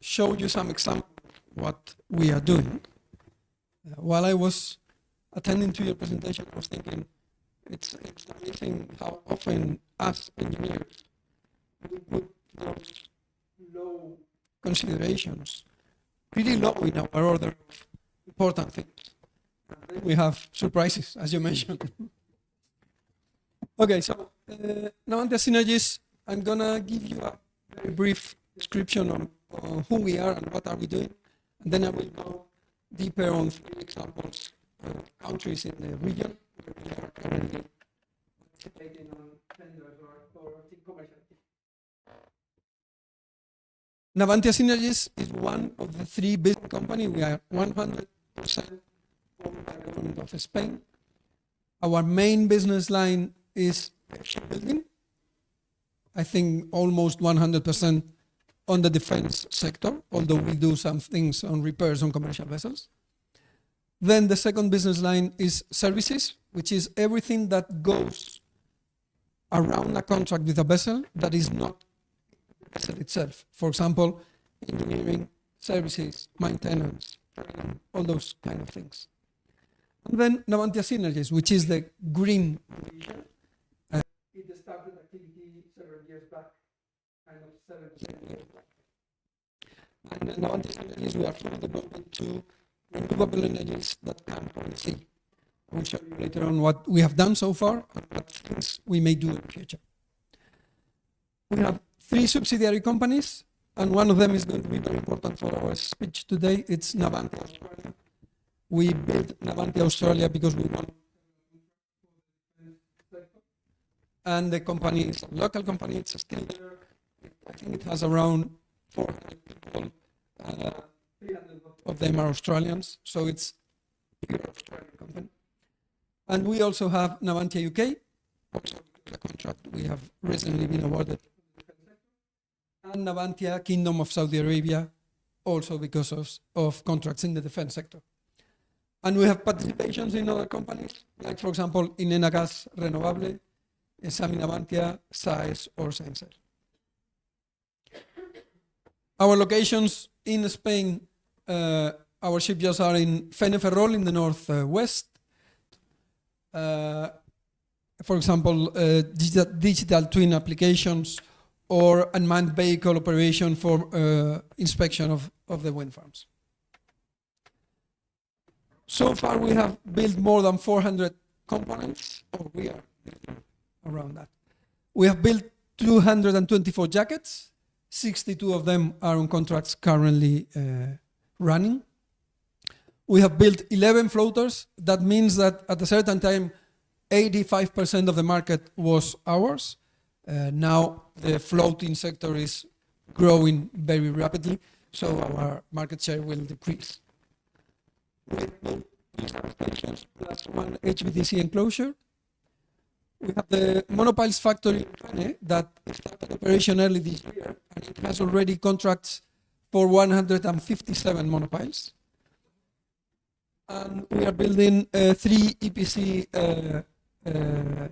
show you some examples of what we are doing. While I was attending to your presentation, I was thinking it's amazing how often us engineers we put those low considerations pretty low in our order of important things. We have surprises, as you mentioned. Okay, so Navantia Synergies, I'm gonna give you a very brief description on who we are and what are we doing, and then I will go deeper on 3 examples of countries in the region where we are currently participating on tenders or commercial. Navantia Synergies is one of the 3 business companies. We are 100% owned by the government of Spain. Our main business line is shipbuilding. I think almost 100% on the defense sector, although we do some things on repairs on commercial vessels. Then the second business line is services, which is everything that goes around a contract with a vessel that is not the vessel itself. For example, engineering, services, maintenance, all those kind of things. And then Navantia Synergies, which is the green division. It started activity several years back, kind of 7 years back. And Navantia Synergies, we are fully devoted to renewable energies that come from the sea. I will show you later on what we have done so far and what things we may do in the future. We have 3 subsidiary companies, and one of them is going to be very important for our speech today. It's Navantia Australia. We built Navantia Australia because we want, and the company is a local company. It's still there. I think it has around 400 people. 300 of them are Australians, so it's a pure Australian company. And we also have Navantia UK, also a contract we have recently been awarded. And Navantia Kingdom of Saudi Arabia, also because of contracts in the defense sector. And we have participations in other companies, like for example, in Enagas Renovable, Sami Navantia, SAES, or Sensor. Our locations in Spain, our shipyards are in Feneferrol in the northwest. For example, digital twin applications or unmanned vehicle operation for inspection of the wind farms. So far, we have built more than 400 components, or we are around that. We have built 224 jackets. 62 of them are on contracts currently running. We have built 11 floaters. That means that at a certain time, 85% of the market was ours. Now the floating sector is growing very rapidly, so our market share will decrease. We have built 2 substations plus 1 HVDC enclosure. We have the monopiles factory in Fene that started operation early this year, and it has already contracts for 157 monopiles. And we are building 3 EPC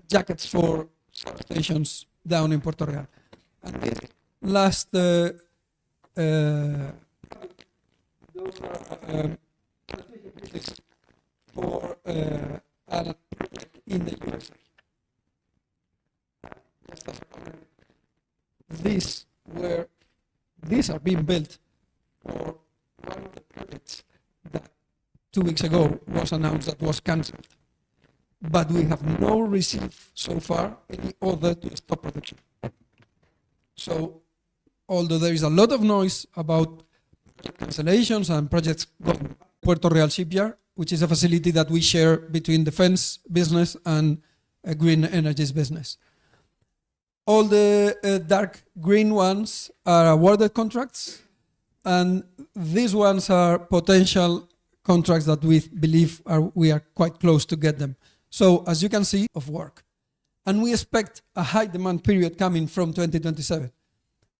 jackets for substations down in Puerto Real. And this last, those are transmission pieces for a project in the USA. These are being built for one of the projects that 2 weeks ago was announced that was cancelled. But we have not received so far any order to stop production. So, although there is a lot of noise about cancellations and projects going. Puerto Real shipyard, which is a facility that we share between defense business and green energies business. All the dark green ones are awarded contracts, and these ones are potential contracts that we believe we are quite close to get them. So as you can see, of work. And we expect a high demand period coming from 2027.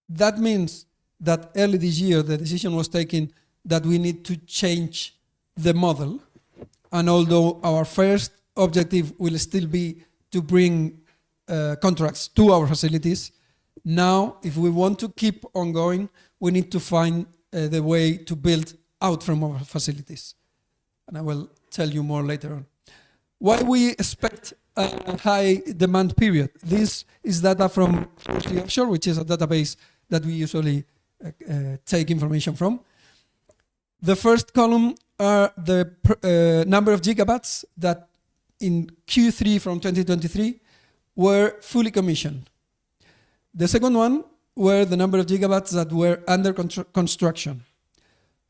That means that early this year, the decision was taken that we need to change the model. And although our first objective will still be to bring contracts to our facilities, now, if we want to keep on going, we need to find the way to build out from our facilities. And I will tell you more later on. Why we expect a high demand period? This is data from Offshore, which is a database that we usually take information from. The first column are the number of gigawatts that in Q3 from 2023 were fully commissioned. The second one were the number of gigawatts that were under construction.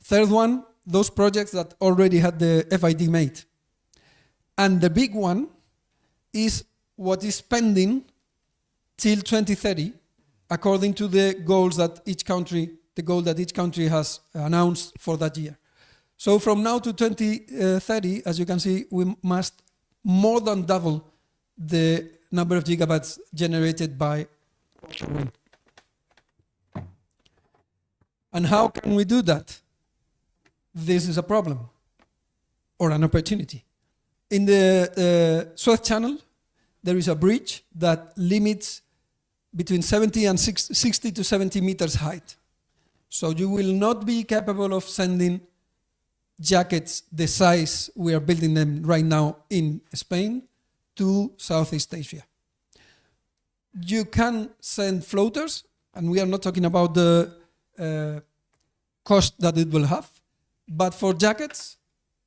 Third one, those projects that already had the FID made. And the big one is what is pending till 2030, according to the goals that each country, has announced for that year. So from now to 2030, as you can see, we must more than double the number of gigawatts generated by offshore wind. And how can we do that? This is a problem or an opportunity. In the Suez Channel, there is a bridge that limits between 70 and 60 to 70 meters height. So you will not be capable of sending jackets the size we are building them right now in Spain to Southeast Asia. You can send floaters, and we are not talking about the cost that it will have, but for jackets,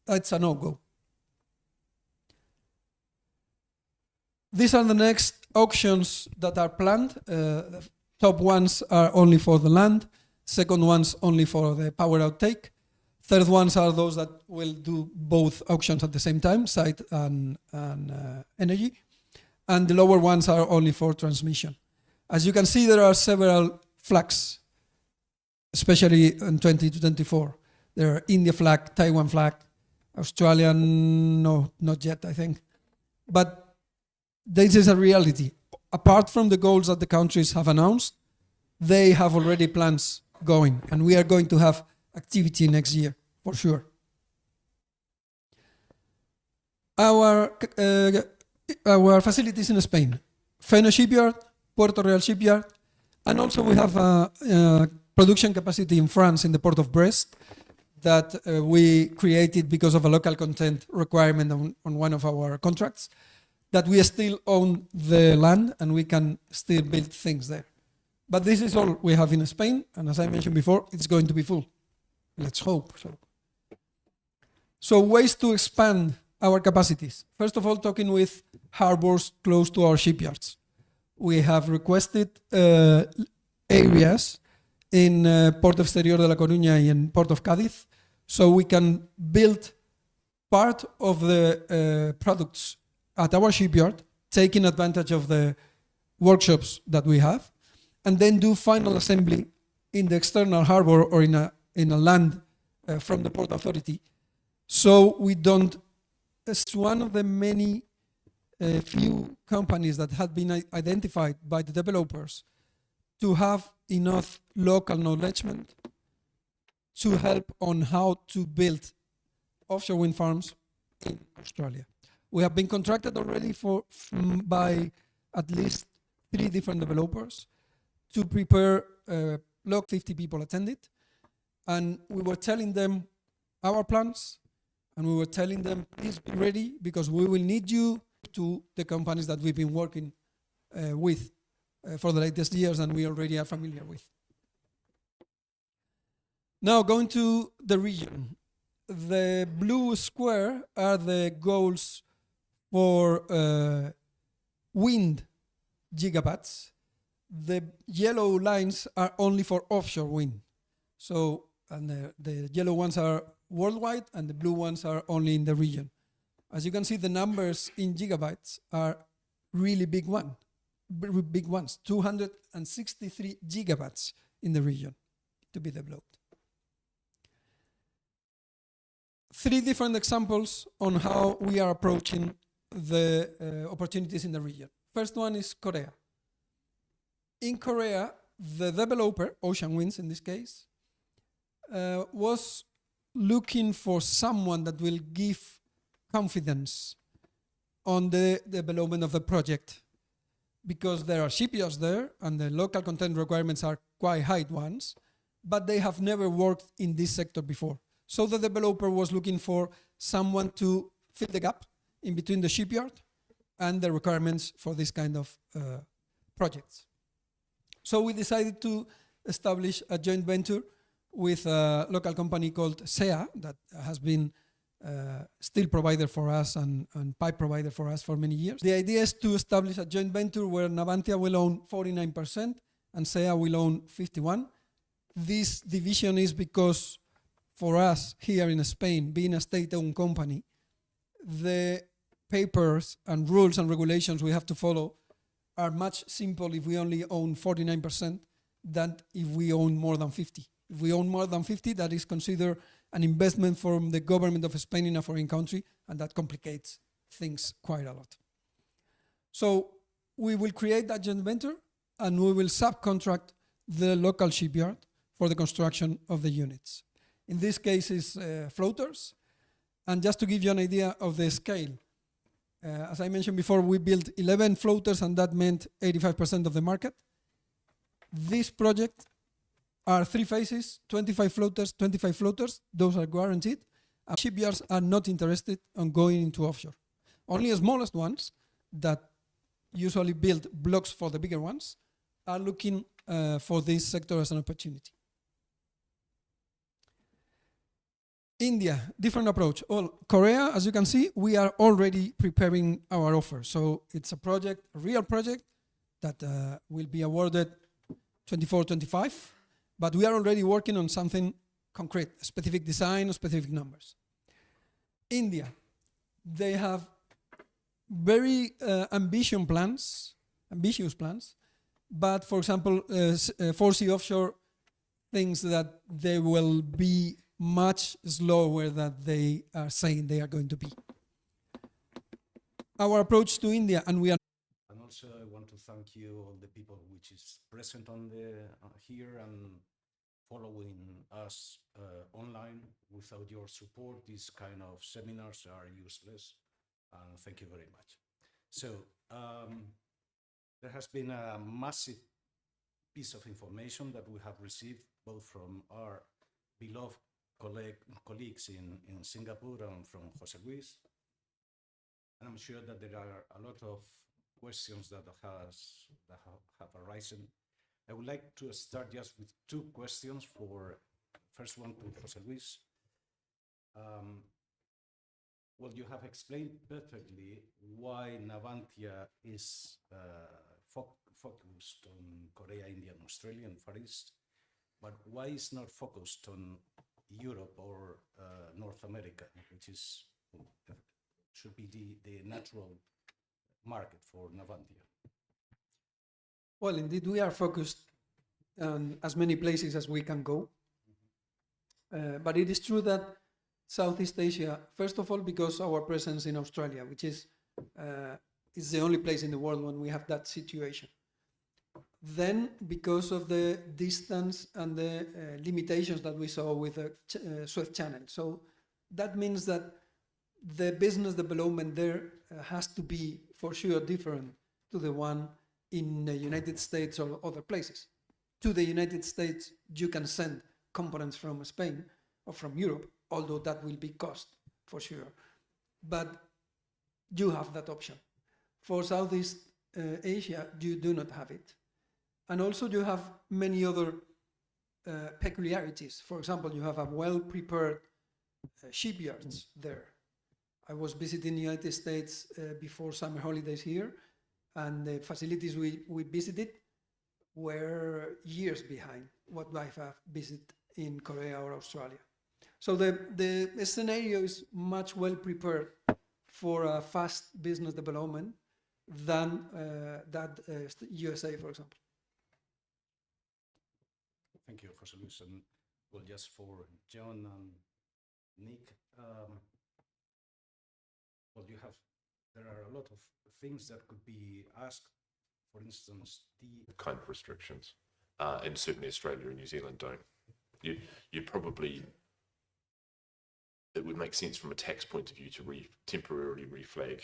it's a no-go. These are the next auctions that are planned. The top ones are only for the land, second ones only for the power outtake. Third ones are those that will do both auctions at the same time, site and energy. And the lower ones are only for transmission. As you can see, there are several flags, especially in 2024. There are India flag, Taiwan flag, Australian, no, not yet, I think. But this is a reality. Apart from the goals that the countries have announced, they have already plans going, and we are going to have activity next year, for sure. Our facilities in Spain, Feno shipyard, Puerto Real shipyard, and also we have a production capacity in France in the port of Brest that we created because of a local content requirement on one of our contracts, that we still own the land and we can still build things there. But this is all we have in Spain, and as I mentioned before, it's going to be full. Let's hope so. So ways to expand our capacities. First of all, talking with harbors close to our shipyards. We have requested areas in Port Exterior de La Coruña and Port of Cádiz, so we can build part of the products at our shipyard, taking advantage of the workshops that we have, and then do final assembly in the external harbor or in a land from the Port Authority. So we don't, it's one of the many few companies that have been identified by the developers to have enough local knowledge to help on how to build offshore wind farms in Australia. We have been contracted already by at least 3 different developers to prepare. 50 people attended, and we were telling them our plans, and we were telling them, please be ready because we will need you to the companies that we've been working with for the latest years and we already are familiar with. Now going to the region. The blue square are the goals for wind gigawatts. The yellow lines are only for offshore wind. So and the yellow ones are worldwide, and the blue ones are only in the region. As you can see, the numbers in gigabytes are really big big ones, 263 gigabits in the region to be developed. 3 different examples on how we are approaching the opportunities in the region. First one is Korea. In Korea, the developer, Ocean Winds in this case, was looking for someone that will give confidence on the development of the project, because there are shipyards there and the local content requirements are quite high ones, but they have never worked in this sector before. So the developer was looking for someone to fill the gap in between the shipyard and the requirements for this kind of projects. So we decided to establish a joint venture with a local company called SEA that has been steel provider for us and pipe provider for us for many years. The idea is to establish a joint venture where Navantia will own 49% and SEA will own 51%. This division is because for us here in Spain, being a state-owned company, the papers and rules and regulations we have to follow are much simpler if we only own 49% than if we own more than 50%. If we own more than 50%, that is considered an investment from the government of Spain in a foreign country, and that complicates things quite a lot. So we will create that joint venture, and we will subcontract the local shipyard for the construction of the units. In this case, it's floaters. And just to give you an idea of the scale, as I mentioned before, we built 11 floaters, and that meant 85% of the market. This project are 3 phases, 25 floaters, 25 floaters. Those are guaranteed. Shipyards are not interested in going into offshore. Only the smallest ones that usually build blocks for the bigger ones are looking for this sector as an opportunity. India, different approach. Korea, as you can see, we are already preparing our offer. So it's a project, a real project that will be awarded 24-25, but we are already working on something concrete, a specific design, specific numbers. India, they have very ambitious plans, but for example, 4C Offshore thinks that they will be much slower than they are saying they are going to be. Our approach to India, and we are.
And also, I want to thank you, all the people which is present on the here and following us online. Without your support, these kind of seminars are useless. And thank you very much. So there has been a massive piece of information that we have received both from our beloved colleagues in Singapore and from Jose Luis. And I'm sure that there are a lot of questions that have arisen. I would like to start just with 2 questions. First one to Jose Luis. Well, you have explained perfectly why Navantia is focused on Korea, India, and Australia, and Far East, but why is not focused on Europe or North America, which should be the natural market for Navantia?
Well, indeed, we are focused on as many places as we can go. But it is true that Southeast Asia, first of all, because our presence in Australia, which is the only place in the world when we have that situation. Then, because of the distance and the limitations that we saw with the Suez Channel. So that means that the business development there has to be, for sure, different to the one in the United States or other places. To the United States, you can send components from Spain or from Europe, although that will be cost, for sure. But you have that option. For Southeast Asia, you do not have it. And also you have many other peculiarities. For example, you have a well-prepared shipyards there. I was visiting the United States before summer holidays here, and the facilities we visited were years behind what I have visited in Korea or Australia. So the scenario is much well prepared for a fast business development than USA, for example.
Thank you, José Luis. And well, just for John and Nick, well, there are a lot of things that could be asked. For instance, the
kind of restrictions, and certainly Australia and New Zealand don't. You probably, it would make sense from a tax point of view to temporarily reflag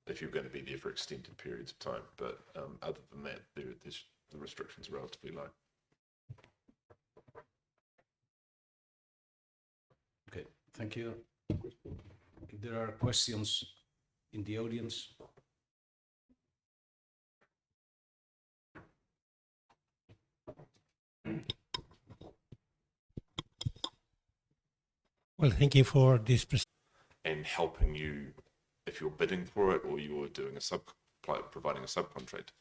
if you're going to be there for extended periods of time. But other than that, the restrictions are relatively low.
Okay, thank you. If there are questions in the audience.
Well, thank you for this presentation.
And helping you, if you're bidding for it or you're doing providing a subcontract,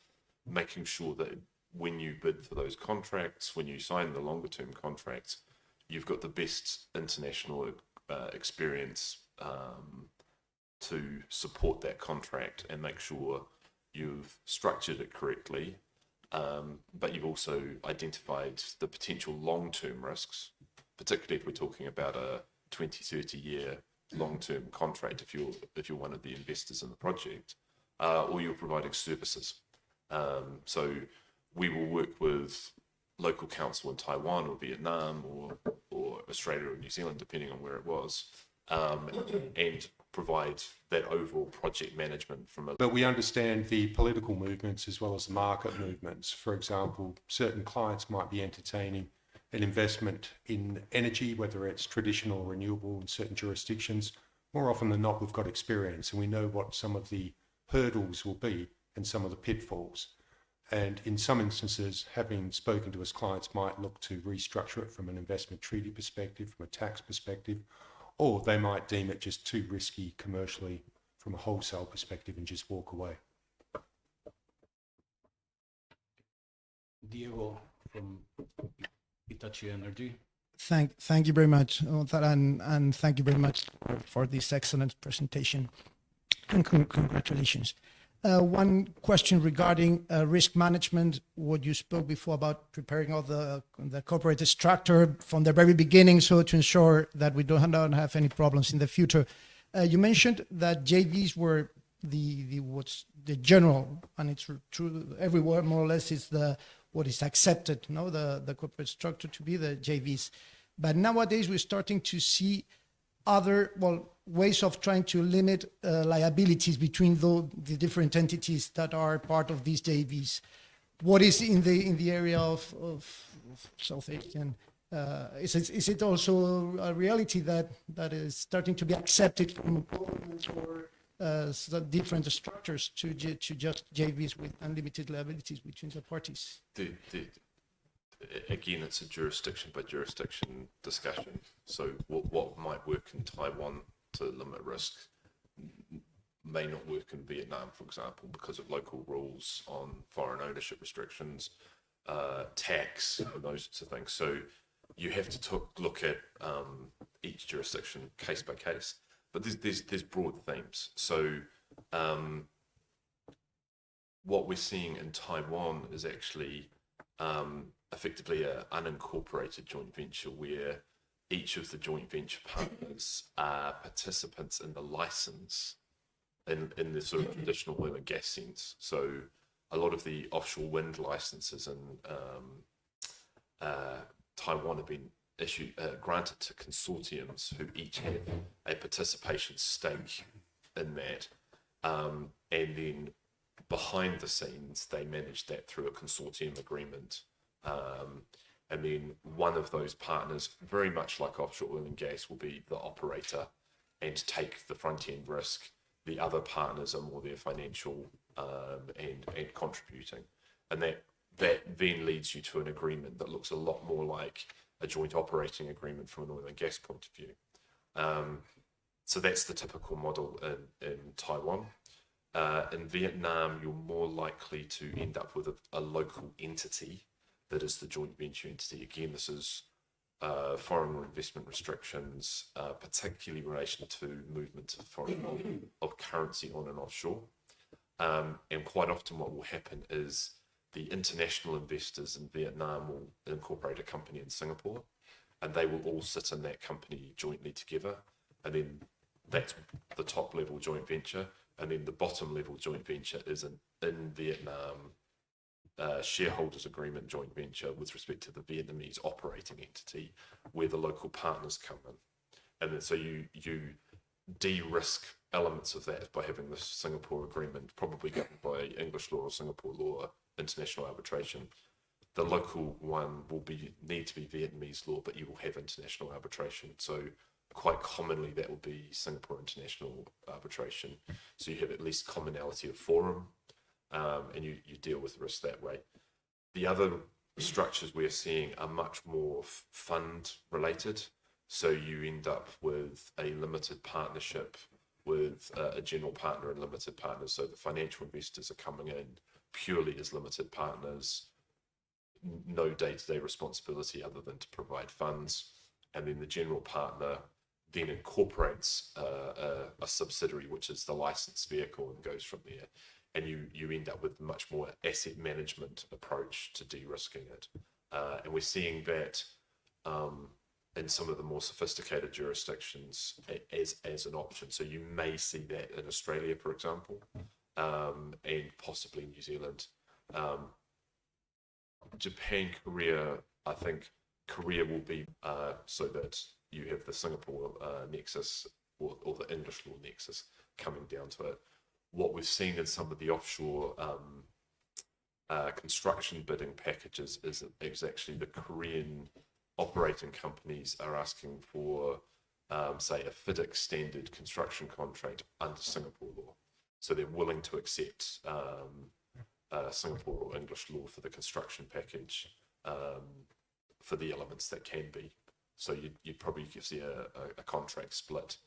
making sure that when you bid for those contracts, when you sign the longer term contracts, you've got the best international experience to support that contract and make sure you've structured it correctly, but you've also identified the potential long-term risks, particularly if we're talking about a 20, 30-year long-term contract, if you're one of the investors in the project, or you're providing services. So we will work with local council in Taiwan or Vietnam or Australia or New Zealand, depending on where it was, and provide that overall project management from a...
But we understand the political movements as well as the market movements. For example, certain clients might be entertaining an investment in energy, whether it's traditional or renewable in certain jurisdictions. More often than not, we've got experience and we know what some of the hurdles will be and some of the pitfalls. And in some instances, having spoken to us, clients might look to restructure it from an investment treaty perspective, from a tax perspective, or they might deem it just too risky commercially from a wholesale perspective and just walk away.
Diego from Hitachi Energy.
Thank you very much, and thank you very much for this excellent presentation, and congratulations. One question regarding risk management. What you spoke before about preparing all the corporate structure from the very beginning, so to ensure that we don't have any problems in the future. You mentioned that JVs were what's the general, and it's true everywhere more or less, is what is accepted, the corporate structure to be the JVs. But nowadays we're starting to see other ways of trying to limit liabilities between the different entities that are part of these JVs. What is in the area of South Asian? Is it also a reality that is starting to be accepted from governments or different structures to just JVs with unlimited liabilities between the parties?
Again, it's a jurisdiction by jurisdiction discussion. So what might work in Taiwan to limit risk may not work in Vietnam, for example, because of local rules on foreign ownership restrictions, tax, and those sorts of things. So you have to look at each jurisdiction case by case. But there's broad themes. So what we're seeing in Taiwan is actually effectively an unincorporated joint venture where each of the joint venture partners are participants in the license in the sort of traditional oil and gas sense. So a lot of the offshore wind licenses in Taiwan have been granted to consortiums who each have a participation stake in that, and then behind the scenes they manage that through a consortium agreement, and then one of those partners, very much like offshore oil and gas, will be the operator and take the front end risk. The other partners are more their financial and contributing, and that then leads you to an agreement that looks a lot more like a joint operating agreement from an oil and gas point of view. So that's the typical model in Taiwan. In Vietnam, you're more likely to end up with a local entity that is the joint venture entity. Again, this is foreign investment restrictions, particularly in relation to movement of currency on and offshore. And quite often what will happen is the international investors in Vietnam will incorporate a company in Singapore, and they will all sit in that company jointly together. And then that's the top level joint venture. And then the bottom level joint venture is in Vietnam, shareholders agreement joint venture with respect to the Vietnamese operating entity, where the local partners come in. And then so you de-risk elements of that by having the Singapore agreement, probably governed by English law or Singapore law, international arbitration. The local one will need to be Vietnamese law, but you will have international arbitration. So quite commonly that will be Singapore international arbitration. So you have at least commonality of forum, and you deal with risk that way. The other structures we're seeing are much more fund related. So you end up with a limited partnership with a general partner and limited partners. So the financial investors are coming in purely as limited partners, no day-to-day responsibility other than to provide funds. And then the general partner then incorporates a subsidiary, which is the licensed vehicle, and goes from there. And you end up with a much more asset management approach to de-risking it. And we're seeing that in some of the more sophisticated jurisdictions as an option. So you may see that in Australia, for example, and possibly New Zealand. Japan, Korea, I think Korea will be so that you have the Singapore nexus or the English law nexus coming down to it. What we've seen in some of the offshore construction bidding packages is actually the Korean operating companies are asking for, say, a FIDIC standard construction contract under Singapore law. So they're willing to accept Singapore or English law for the construction package for the elements that can be. So you'd probably see a contract split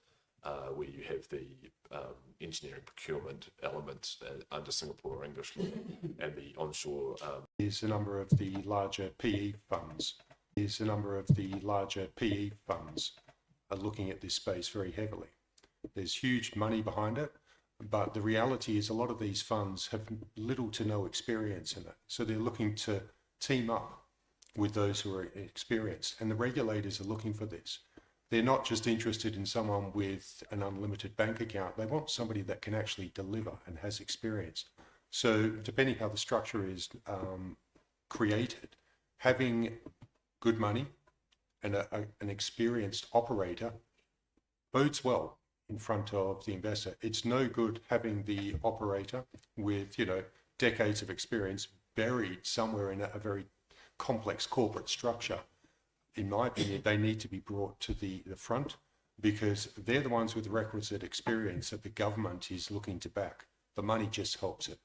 where you have the engineering procurement element under Singapore or English law, and the onshore.
Is a number of the larger PE funds. Are looking at this space very heavily. There's huge money behind it, but the reality is a lot of these funds have little to no experience in it. So they're looking to team up with those who are experienced, and the regulators are looking for this. They're not just interested in someone with an unlimited bank account. They want somebody that can actually deliver and has experience. So depending how the structure is created, having good money and an experienced operator bodes well in front of the investor. It's no good having the operator with, decades of experience buried somewhere in a very complex corporate structure. In my opinion, they need to be brought to the front, because they're the ones with the requisite experience that the government is looking to back. The money just helps it.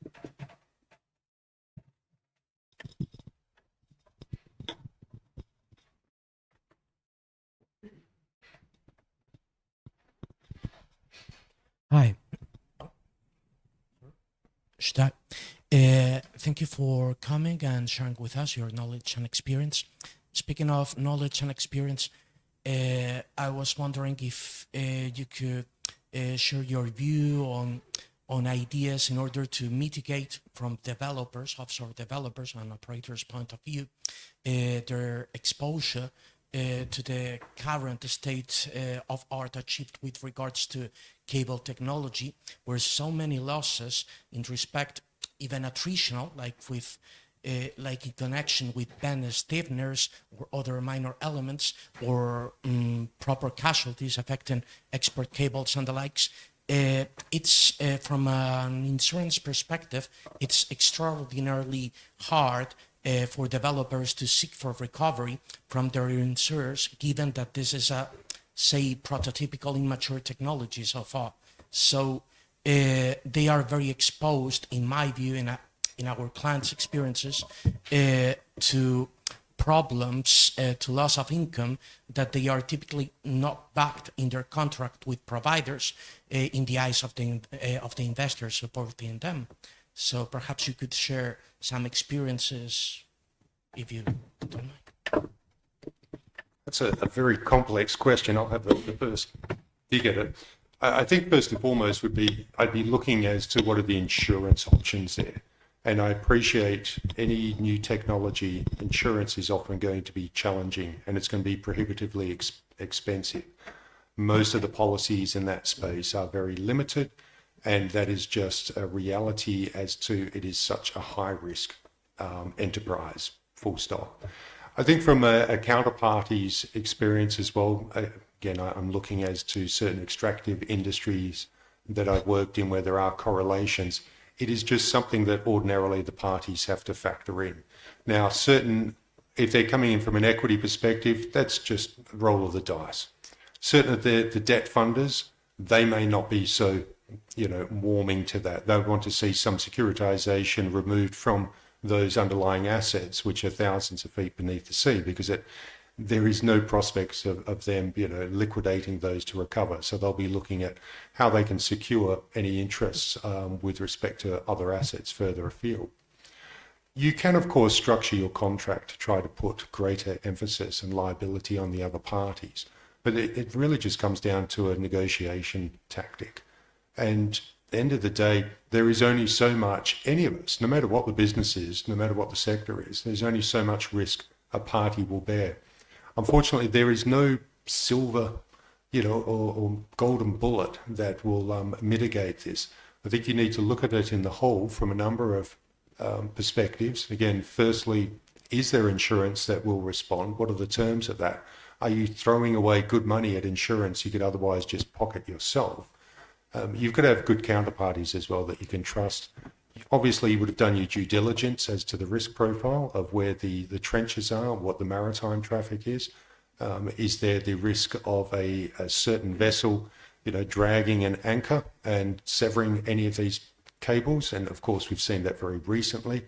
Hi. Thank you for coming and sharing with us your knowledge and experience. Speaking of knowledge and experience, I was wondering if you could share your view on ideas in order to mitigate from developers, offshore developers and operators' point of view, their exposure to the current state of art achieved with regards to cable technology, where so many losses in respect, even attritional, like in connection with bend stiffeners or other minor elements, or proper casualties affecting export cables and the likes. It's from an insurance perspective, it's extraordinarily hard for developers to seek for recovery from their insurers, given that this is a, say, prototypical immature technology so far. So they are very exposed, in my view, in our clients' experiences, to problems, to loss of income that they are typically not backed in their contract with providers in the eyes of the investors supporting them. So perhaps you could share some experiences, if you don't mind.
That's a very complex question. I'll have the first dig at it. I think first and foremost would be, I'd be looking as to what are the insurance options there. And I appreciate any new technology, insurance is often going to be challenging and it's going to be prohibitively expensive. Most of the policies in that space are very limited, and that is just a reality as to it is such a high risk enterprise, full stop. I think from a counterparty's experience as well, again, I'm looking as to certain extractive industries that I've worked in where there are correlations. It is just something that ordinarily the parties have to factor in. Now, if they're coming in from an equity perspective, that's just roll of the dice. Certain of the debt funders, they may not be so, warming to that. They want to see some securitization removed from those underlying assets, which are thousands of feet beneath the sea, because there is no prospects of them, liquidating those to recover. So they'll be looking at how they can secure any interests with respect to other assets further afield. You can, of course, structure your contract to try to put greater emphasis and liability on the other parties, but it really just comes down to a negotiation tactic. And at the end of the day, there is only so much, any of us, no matter what the business is, no matter what the sector is, there's only so much risk a party will bear. Unfortunately, there is no silver, or golden bullet that will mitigate this. I think you need to look at it in the whole from a number of perspectives. Again, firstly, is there insurance that will respond? What are the terms of that? Are you throwing away good money at insurance you could otherwise just pocket yourself? You've got to have good counterparties as well that you can trust. Obviously, you would have done your due diligence as to the risk profile of where the trenches are, what the maritime traffic is. Is there the risk of a certain vessel, dragging an anchor and severing any of these cables? And of course, we've seen that very recently.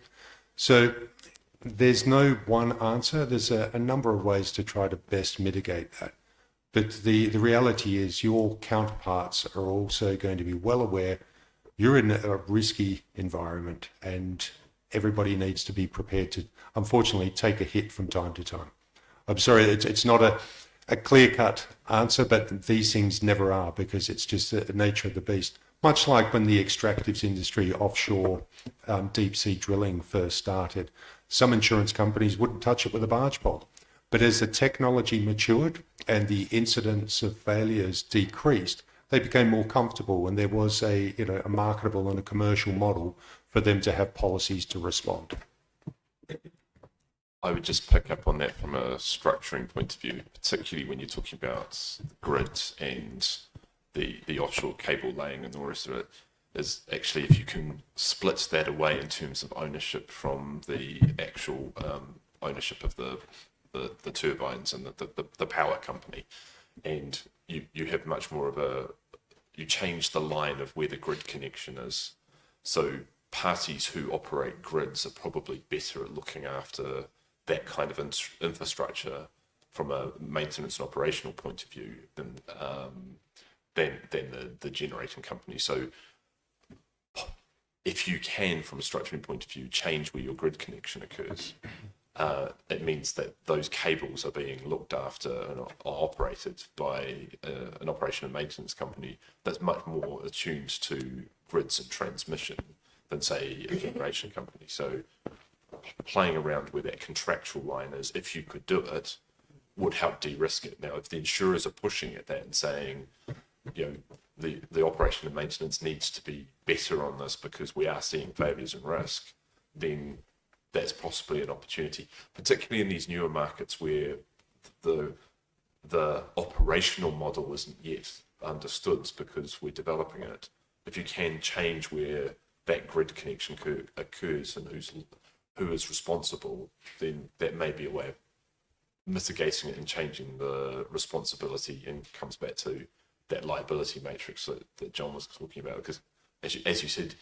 So there's no one answer. There's a number of ways to try to best mitigate that. But the reality is your counterparts are also going to be well aware you're in a risky environment and everybody needs to be prepared to, unfortunately, take a hit from time to time. I'm sorry, it's not a clear-cut answer, but these things never are because it's just the nature of the beast. Much like when the extractives industry, offshore deep-sea drilling first started, some insurance companies wouldn't touch it with a barge pole. But as the technology matured and the incidence of failures decreased, they became more comfortable and there was a marketable and a commercial model for them to have policies to respond.
I would just pick up on that from a structuring point of view, particularly when you're talking about grid and the offshore cable laying and the rest of it, is actually if you can split that away in terms of ownership from the actual ownership of the turbines and the power company, and you have much more of you change the line of where the grid connection is. So parties who operate grids are probably better at looking after that kind of infrastructure from a maintenance and operational point of view than the generating company. So if you can, from a structuring point of view, change where your grid connection occurs, it means that those cables are being looked after and are operated by an operation and maintenance company that's much more attuned to grids and transmission than, say, a generation company. So playing around where that contractual line is, if you could do it, would help de-risk it. Now, if the insurers are pushing at that and saying, the operation and maintenance needs to be better on this because we are seeing failures and risk, then that's possibly an opportunity, particularly in these newer markets where the operational model isn't yet understood because we're developing it. If you can change where that grid connection occurs and who is responsible, then that may be a way of mitigating it and changing the responsibility, and comes back to that liability matrix that John was talking about. Because as you said,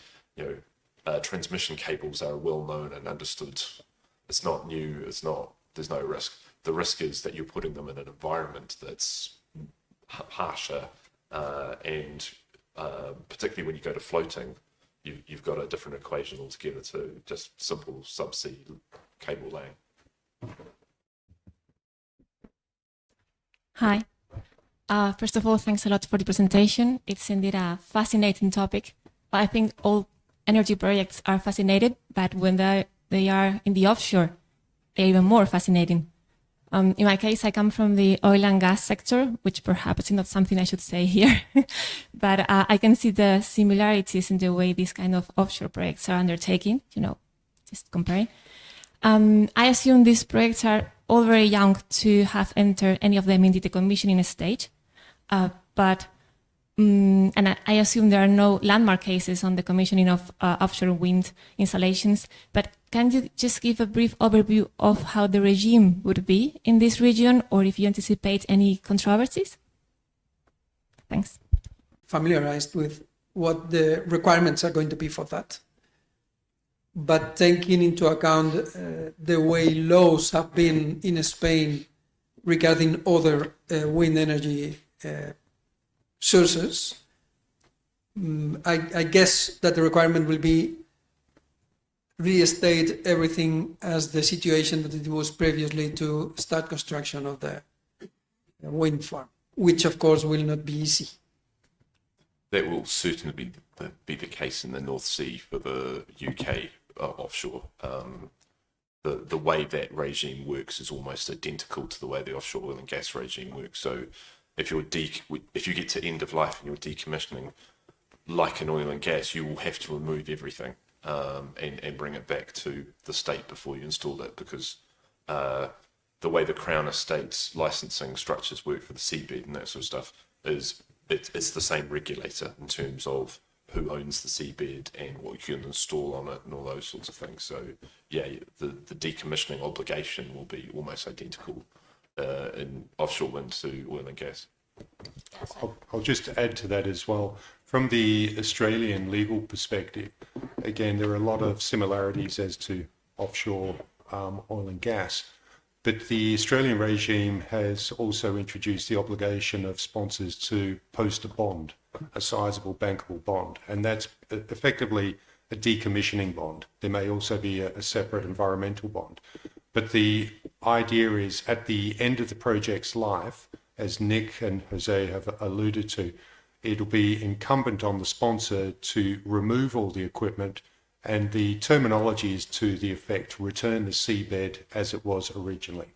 transmission cables are well known and understood. It's not new. There's no risk. The risk is that you're putting them in an environment that's harsher, and particularly when you go to floating, you've got a different equation altogether to just simple subsea cable laying.
Hi. First of all, thanks a lot for the presentation. It's indeed a fascinating topic. I think all energy projects are fascinating, but when they are in the offshore, they're even more fascinating. In my case, I come from the oil and gas sector, which perhaps is not something I should say here, but I can see the similarities in the way these kind of offshore projects are undertaken, just comparing. I assume these projects are all very young to have entered any of them in the decommissioning stage, and I assume there are no landmark cases on the commissioning of offshore wind installations, but can you just give a brief overview of how the regime would be in this region, or if you anticipate any controversies? Thanks.
Familiarized with what the requirements are going to be for that. But taking into account the way laws have been in Spain regarding other wind energy sources, I guess that the requirement will be restate everything as the situation that it was previously to start construction of the wind farm, which of course will not be easy.
That will certainly be the case in the North Sea for the UK offshore. The way that regime works is almost identical to the way the offshore oil and gas regime works. So if you get to end of life and you're decommissioning, like in oil and gas, you will have to remove everything and bring it back to the state before you install it, because the way the Crown Estate's licensing structures work for the seabed and that sort of stuff is it's the same regulator in terms of who owns the seabed and what you can install on it and all those sorts of things. So yeah, the decommissioning obligation will be almost identical in offshore wind to oil and gas.
I'll just add to that as well. From the Australian legal perspective, again, there are a lot of similarities as to offshore oil and gas, but the Australian regime has also introduced the obligation of sponsors to post a bond, a sizable bankable bond, and that's effectively a decommissioning bond. There may also be a separate environmental bond, but the idea is at the end of the project's life, as Nick and Jose have alluded to, it'll be incumbent on the sponsor to remove all the equipment, and the terminology is to the effect return the seabed as it was originally.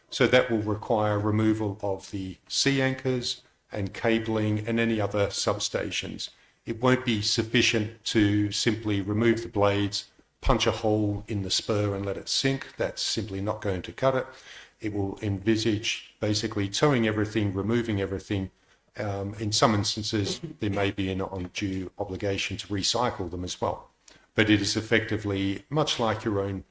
So that will require removal of the sea anchors and cabling and any other substations. It won't be sufficient to simply remove the blades, punch a hole in the spur and let it sink. That's simply not going to cut it. It will envisage basically towing everything, removing everything. In some instances, there may be an undue obligation to recycle them as well. But it is effectively much like your own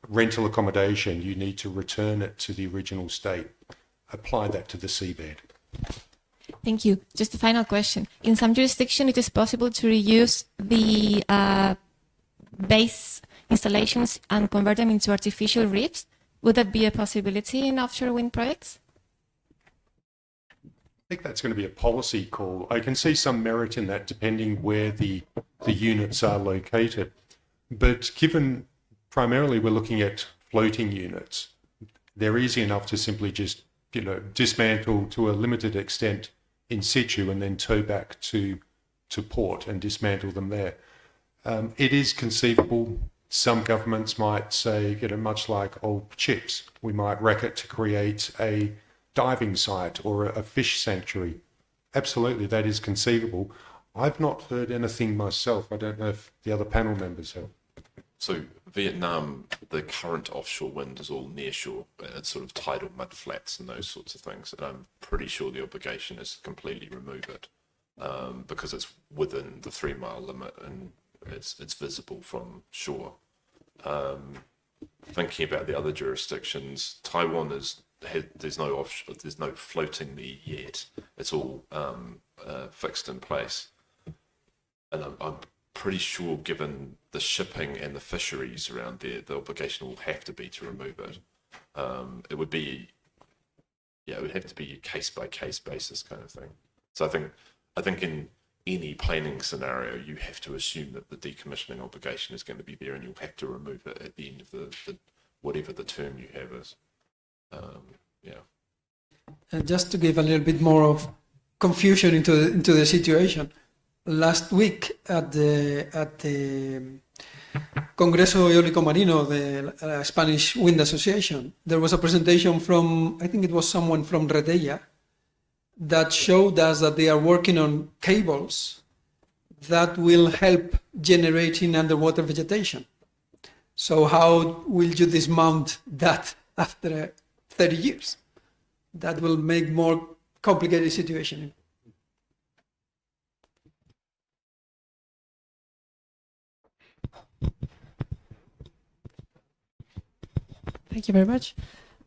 rental accommodation. You need to return it to the original state. Apply that to the seabed.
Thank you. Just a final question. In some jurisdiction, it is possible to reuse the base installations and convert them into artificial reefs. Would that be a possibility in offshore wind projects?
I think that's going to be a policy call. I can see some merit in that depending where the units are located. But given primarily we're looking at floating units, they're easy enough to simply just, dismantle to a limited extent in situ and then tow back to port and dismantle them there. It is conceivable. Some governments might say, much like old ships, we might wreck it to create a diving site or a fish sanctuary. Absolutely, that is conceivable. I've not heard anything myself. I don't know if the other panel members have.
So Vietnam, the current offshore wind is all near shore. It's sort of tidal mud flats and those sorts of things. And I'm pretty sure the obligation is to completely remove it because it's within the 3-mile limit and it's visible from shore. Thinking about the other jurisdictions, Taiwan there's no floating there yet. It's all fixed in place, and I'm pretty sure, given the shipping and the fisheries around there, the obligation will have to be to remove it. It would have to be a case by case basis kind of thing. So I think in any planning scenario, you have to assume that the decommissioning obligation is going to be there, and you'll have to remove it at the end of the whatever the term you have is.
just to give a little bit more of confusion into the situation. Last week at the Congreso Eólico Marino, the Spanish Wind Association, there was a presentation from, I think it was someone from Redella, that showed us that they are working on cables that will help generating underwater vegetation. So how will you dismount that after 30 years? That will make more complicated situation.
Thank you very much.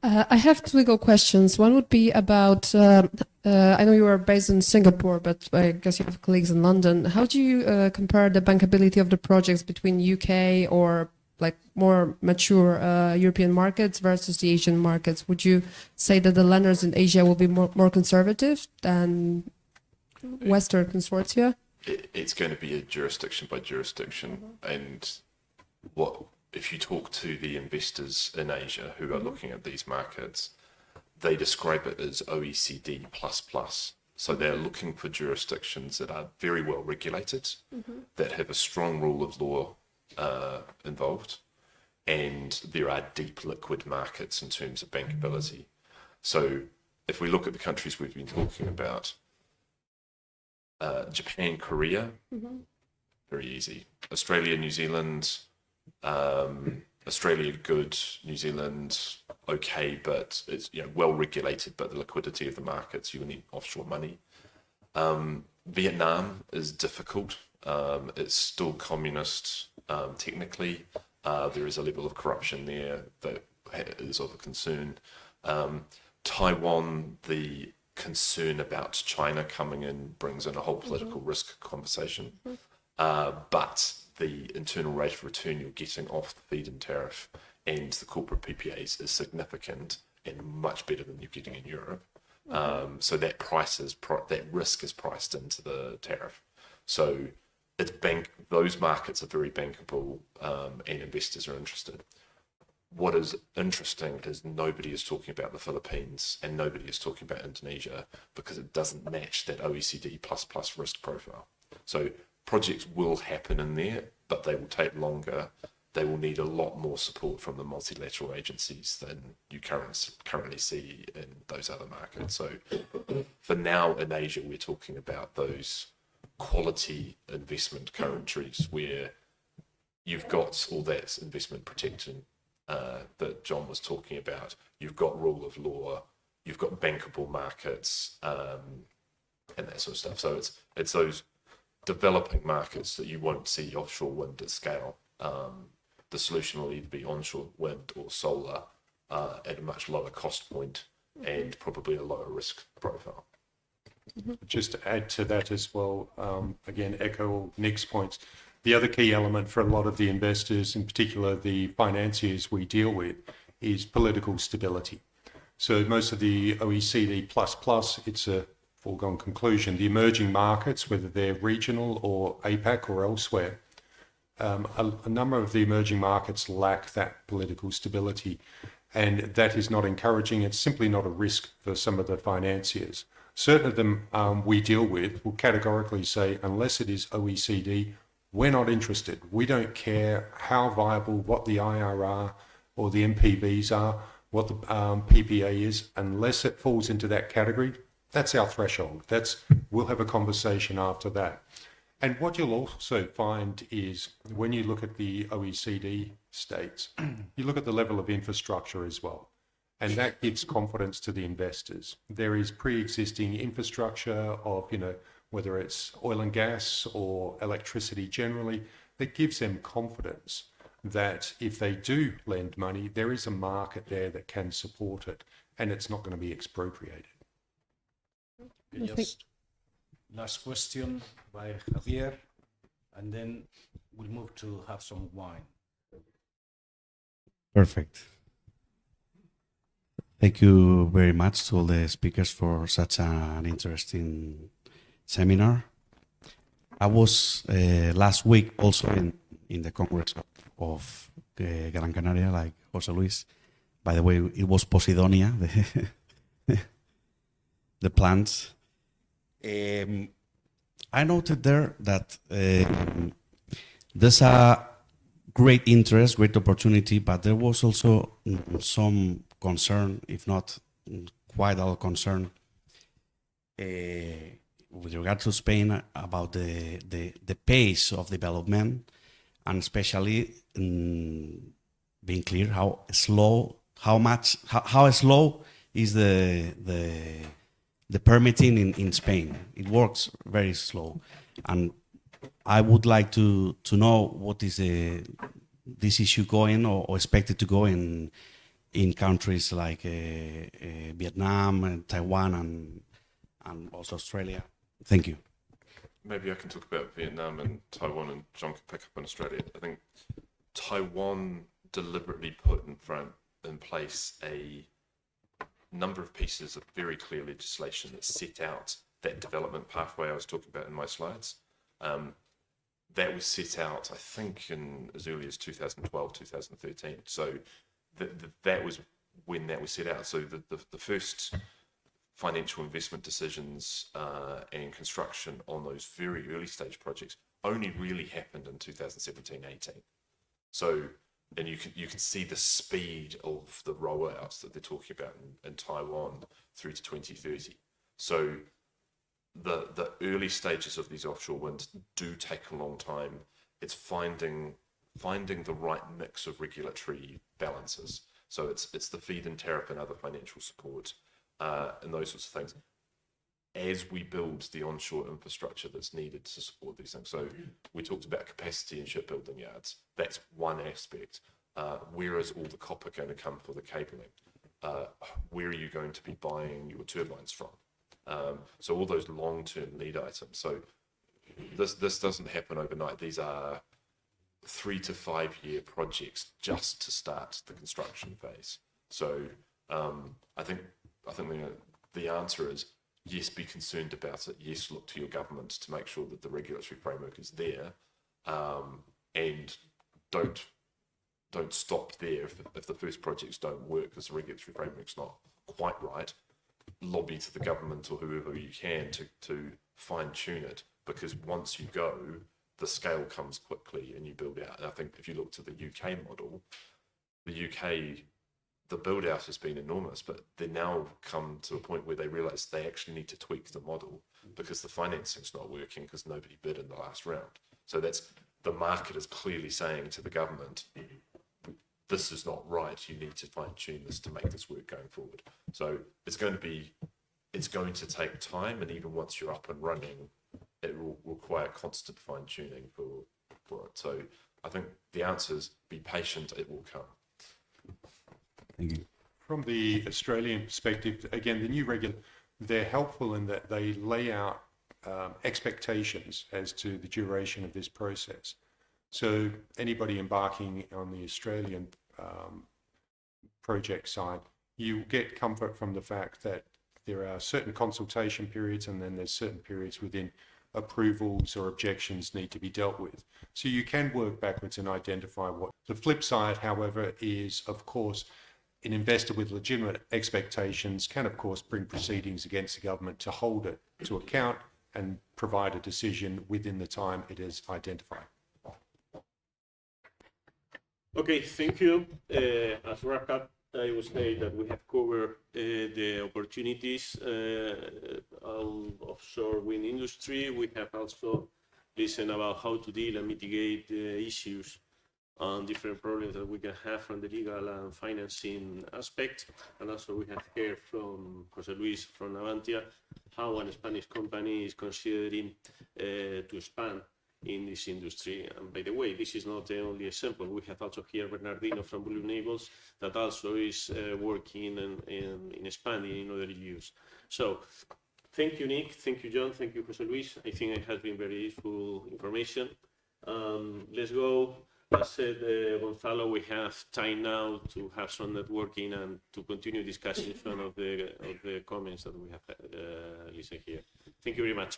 I have two legal questions. One would be about, I know you are based in Singapore, but I guess you have colleagues in London. How do you compare the bankability of the projects between UK or like more mature European markets versus the Asian markets? Would you say that the lenders in Asia will be more conservative than Western consortia?
It's going to be a jurisdiction by jurisdiction, and what if you talk to the investors in Asia who are looking at these markets, they describe it as OECD plus. So they're looking for jurisdictions that are very well regulated, that have a strong rule of law involved, and there are deep liquid markets in terms of bankability. So if we look at the countries we've been talking about, Japan, Korea, very easy. Australia, New Zealand, Australia good, New Zealand okay, but it's well regulated, but the liquidity of the markets, you need offshore money. Vietnam is difficult. It's still communist technically. There is a level of corruption there that is of a concern. Taiwan, the concern about China coming in brings in a whole political risk conversation. But the internal rate of return you're getting off the feed-in tariff and the corporate PPAs is significant and much better than you're getting in Europe. So that that risk is priced into the tariff. So it's those markets are very bankable, and investors are interested. What is interesting is nobody is talking about the Philippines and nobody is talking about Indonesia because it doesn't match that OECD plus risk profile. So projects will happen in there, but they will take longer. They will need a lot more support from the multilateral agencies than you currently see in those other markets. So for now in Asia, we're talking about those quality investment countries where you've got all that investment protection that John was talking about. You've got rule of law, you've got bankable markets, and that sort of stuff. So it's those developing markets that you won't see offshore wind at scale. The solution will either be onshore wind or solar at a much lower cost point and probably a lower risk profile.
Just to add to that as well, again, echo Nick's points. The other key element for a lot of the investors, in particular the financiers we deal with, is political stability. So most of the OECD plus, it's a foregone conclusion. The emerging markets, whether they're regional or APAC or elsewhere, a number of the emerging markets lack that political stability, and that is not encouraging. It's simply not a risk for some of the financiers. Certain of them we deal with will categorically say, unless it is OECD, we're not interested. We don't care how viable, what the IRR or the MPVs are, what the PPA is, unless it falls into that category. That's our threshold. We'll have a conversation after that. And what you'll also find is when you look at the OECD states, you look at the level of infrastructure as well. And that gives confidence to the investors. There is pre-existing infrastructure of, whether it's oil and gas or electricity generally, that gives them confidence that if they do lend money, there is a market there that can support it and it's not going to be expropriated.
Just last question by Javier, and then we'll move to have some wine.
Perfect. Thank you very much to all the speakers for such an interesting seminar. I was last week also in the Congress of Gran Canaria, like José Luis. By the way, it was Posidonia. the plants. I noted there that there's a great interest, great opportunity, but there was also some concern, if not quite all concern, with regard to Spain about the pace of development, and especially being clear how slow is the permitting in Spain. It works very slow, and I would like to know what is this issue going or expected to go in countries like Vietnam and Taiwan and also Australia. Thank you.
Maybe I can talk about Vietnam and Taiwan, and John can pick up on Australia. I think Taiwan deliberately put in place a number of pieces of very clear legislation that set out that development pathway I was talking about in my slides. That was set out, I think, in as early as 2012, 2013. So that was when that was set out. So the first financial investment decisions and construction on those very early stage projects only really happened in 2017-18. So, and you can see the speed of the rollouts that they're talking about in Taiwan through to 2030. So the early stages of these offshore winds do take a long time. It's finding the right mix of regulatory balances. So it's the feed-in tariff and other financial support and those sorts of things as we build the onshore infrastructure that's needed to support these things. So we talked about capacity in shipbuilding yards. That's one aspect. Where is all the copper going to come for the cabling? Where are you going to be buying your turbines from? So all those long-term lead items. So this doesn't happen overnight. These are 3 to 5 year projects just to start the construction phase. So I think the answer is yes, be concerned about it. Yes, look to your government to make sure that the regulatory framework is there, and don't stop there if the first projects don't work because the regulatory framework's not quite right. Lobby to the government or whoever you can to fine tune it, because once you go, the scale comes quickly and you build out. And I think if you look to the UK model, the build out has been enormous, but they now come to a point where they realize they actually need to tweak the model because the financing's not working because nobody bid in the last round. So that's the market is clearly saying to the government, this is not right. You need to fine tune this to make this work going forward. So it's going to take time, and even once you're up and running, it will require constant fine tuning for it. So I think the answer is be patient. It will come.
Thank you.
From the Australian perspective, again, the new regulations, they're helpful in that they lay out expectations as to the duration of this process. So anybody embarking on the Australian project side, you get comfort from the fact that there are certain consultation periods and then there's certain periods within approvals or objections need to be dealt with. So you can work backwards and identify what. The flip side, however, is, of course, an investor with legitimate expectations can, of course, bring proceedings against the government to hold it to account and provide a decision within the time it is identified. Okay, thank you. As wrap up, I would say that we have covered the opportunities on offshore wind industry. We have also listened about how to deal and mitigate issues on different problems that we can have from the legal and financing aspect. And also we have heard from José Luis from Navantia how a Spanish company is considering to expand in this industry. And by the way, this is not the only example. We have also here Bernardino from Blue Neighbors that also is working in expanding in other use. So thank you, Nick. Thank you, John. Thank you, José Luis. I think it has been very useful information. Let's go. As said, Gonzalo, we have time now to have some networking and to continue discussing some of the comments that we have listened here. Thank you very much.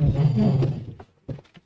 Mm-hmm.